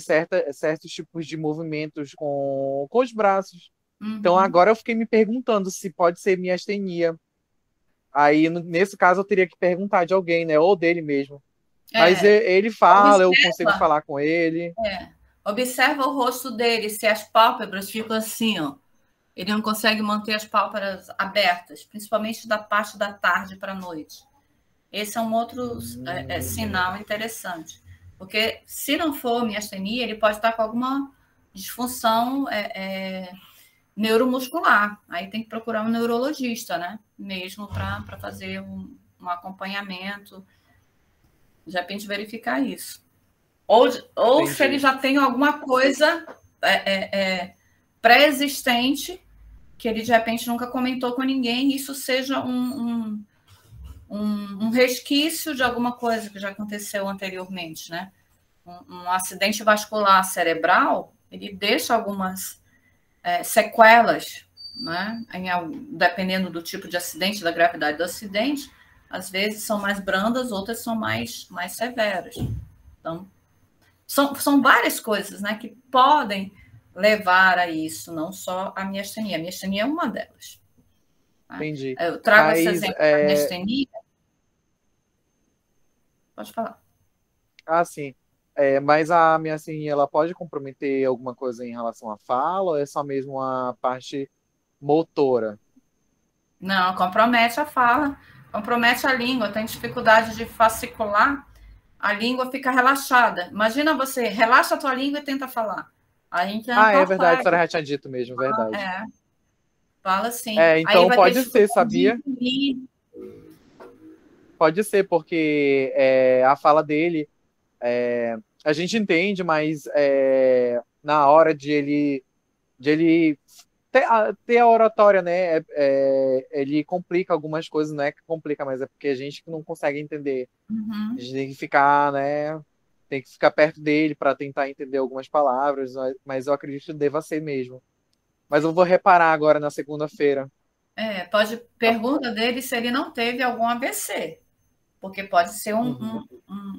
certos tipos de movimentos com os braços. Então Uhum. agora eu fiquei me perguntando se pode ser miastenia. Aí, nesse caso, eu teria que perguntar de alguém, né? Ou dele mesmo. Mas É, ele fala, eu consigo observa, falar com ele. observa o rosto dele, se as pálpebras ficam assim, ó. Ele não consegue manter as pálpebras abertas, principalmente da parte da tarde para a noite. Esse é um outro sinal interessante. Porque se não for miastenia, ele pode estar com alguma disfunção neuromuscular. Aí tem que procurar um neurologista, né? Mesmo para fazer um acompanhamento, de repente verificar isso. Ou se ele Entendi. já tem alguma coisa pré-existente que ele de repente nunca comentou com ninguém, isso seja um resquício de alguma coisa que já aconteceu anteriormente, né? Um acidente vascular cerebral, ele deixa algumas sequelas, né? Dependendo do tipo de acidente, da gravidade do acidente, às vezes são mais brandas, outras são mais severas. Então, são várias coisas, né, que podem levar a isso, não só a miastenia. A miastenia é uma delas. Tá? Entendi. Eu trago esse Mas, exemplo da miastenia. Pode falar. assim, mas a miastenia, ela pode comprometer alguma coisa em relação à fala ou é só mesmo a parte motora? Não, compromete a fala, compromete a língua, tem dificuldade de fascicular, a língua fica relaxada. Imagina você, relaxa a tua língua e tenta falar. A gente não Ah, é verdade, a senhora consegue. já tinha dito mesmo, verdade. Fala assim. Aí Então vai ter pode ser, dificuldade de sabia? engolir. Pode ser, porque a fala dele, é, a gente entende, mas na hora de ele ter a oratória, né? Ele complica algumas coisas, não é que complica, mas é porque a gente que não consegue entender. A Uhum. gente tem que ficar, né? Tem que ficar perto dele para tentar entender algumas palavras, mas eu acredito que deva ser mesmo. Mas eu vou reparar agora na segunda-feira. Tá? Pergunta dele se ele não teve algum AVC, porque pode ser Uhum,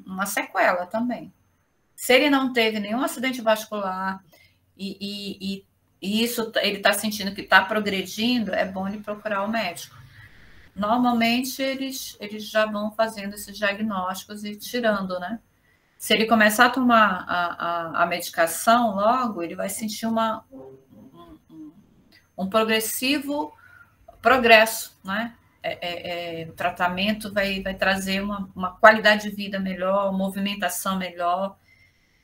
uma sequela também. Se ele não teve nenhum acidente vascular e, e isso ele está sentindo que está progredindo, é bom ele procurar o médico. Normalmente eles já vão fazendo esses diagnósticos e tirando, né? Se ele começar a tomar a medicação logo, ele vai sentir um progressivo progresso, né? O tratamento vai trazer uma qualidade de vida melhor, movimentação melhor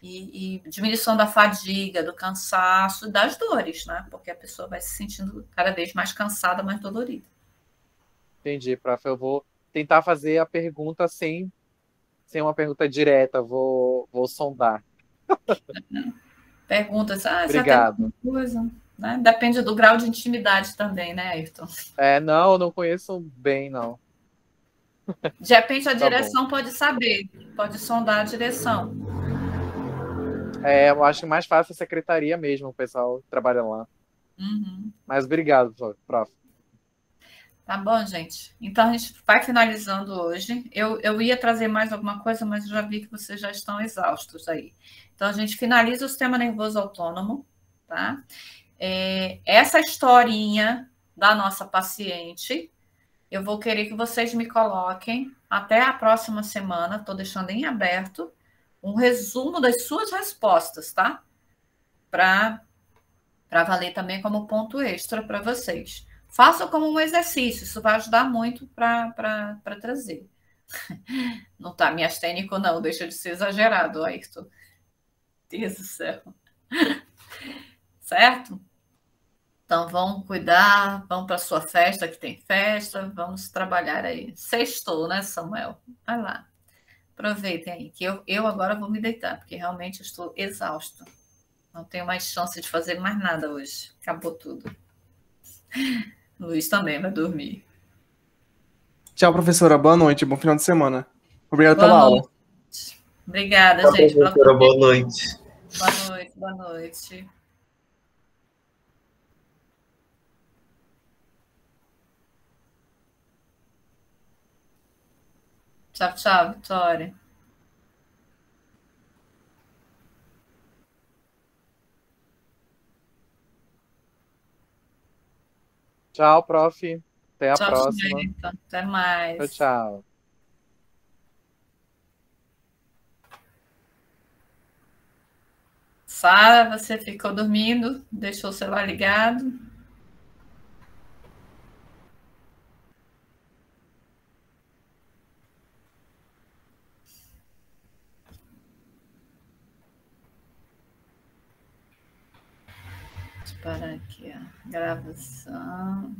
e diminuição da fadiga, do cansaço, das dores, né? Porque a pessoa vai se sentindo cada vez mais cansada, mais dolorida. entendi, prof. Eu vou tentar fazer a pergunta sem uma pergunta direta, vou sondar. Perguntas, você já teve Obrigado. alguma coisa? Né? Depende do grau de intimidade também, né, Ayrton? Não, eu não conheço bem, não. De repente a Tá bom. direção pode saber, pode sondar a direção. Eu acho mais fácil a secretaria mesmo, o pessoal trabalha lá. Uhum. Mas obrigado, prof. Tá bom, gente? Então a gente vai finalizando hoje. Eu ia trazer mais alguma coisa, mas eu já vi que vocês já estão exaustos aí. Então a gente finaliza o sistema nervoso autônomo, tá? Essa historinha da nossa paciente, eu vou querer que vocês me coloquem até a próxima semana. Estou deixando em aberto um resumo das suas respostas, tá? Para valer também como ponto extra para vocês. Façam como um exercício, isso vai ajudar muito para trazer. Não tá miastênico, não, deixa de ser exagerado, Ayrton. Deus do céu. Certo? Então vão cuidar, vão para sua festa, que tem festa, vamos trabalhar aí. Sextou, né, Samuel? Vai lá. Aproveitem aí, que eu agora vou me deitar, porque realmente estou exausta. Não tenho mais chance de fazer mais nada hoje. Acabou tudo. Luiz também vai dormir. Tchau, professora. Boa noite. Bom final de semana. Obrigado Boa pela noite. aula. Obrigada, Tchau, gente. professora. Boa noite. Boa noite, boa noite. Tchau, tchau, Vitória. Tchau, prof. Até a Tchau, próxima. Chinelita. Até Tchau, mais. tchau. Sara, você ficou dormindo? Deixou o celular ligado? Deixa eu parar aqui, ó. Gravação.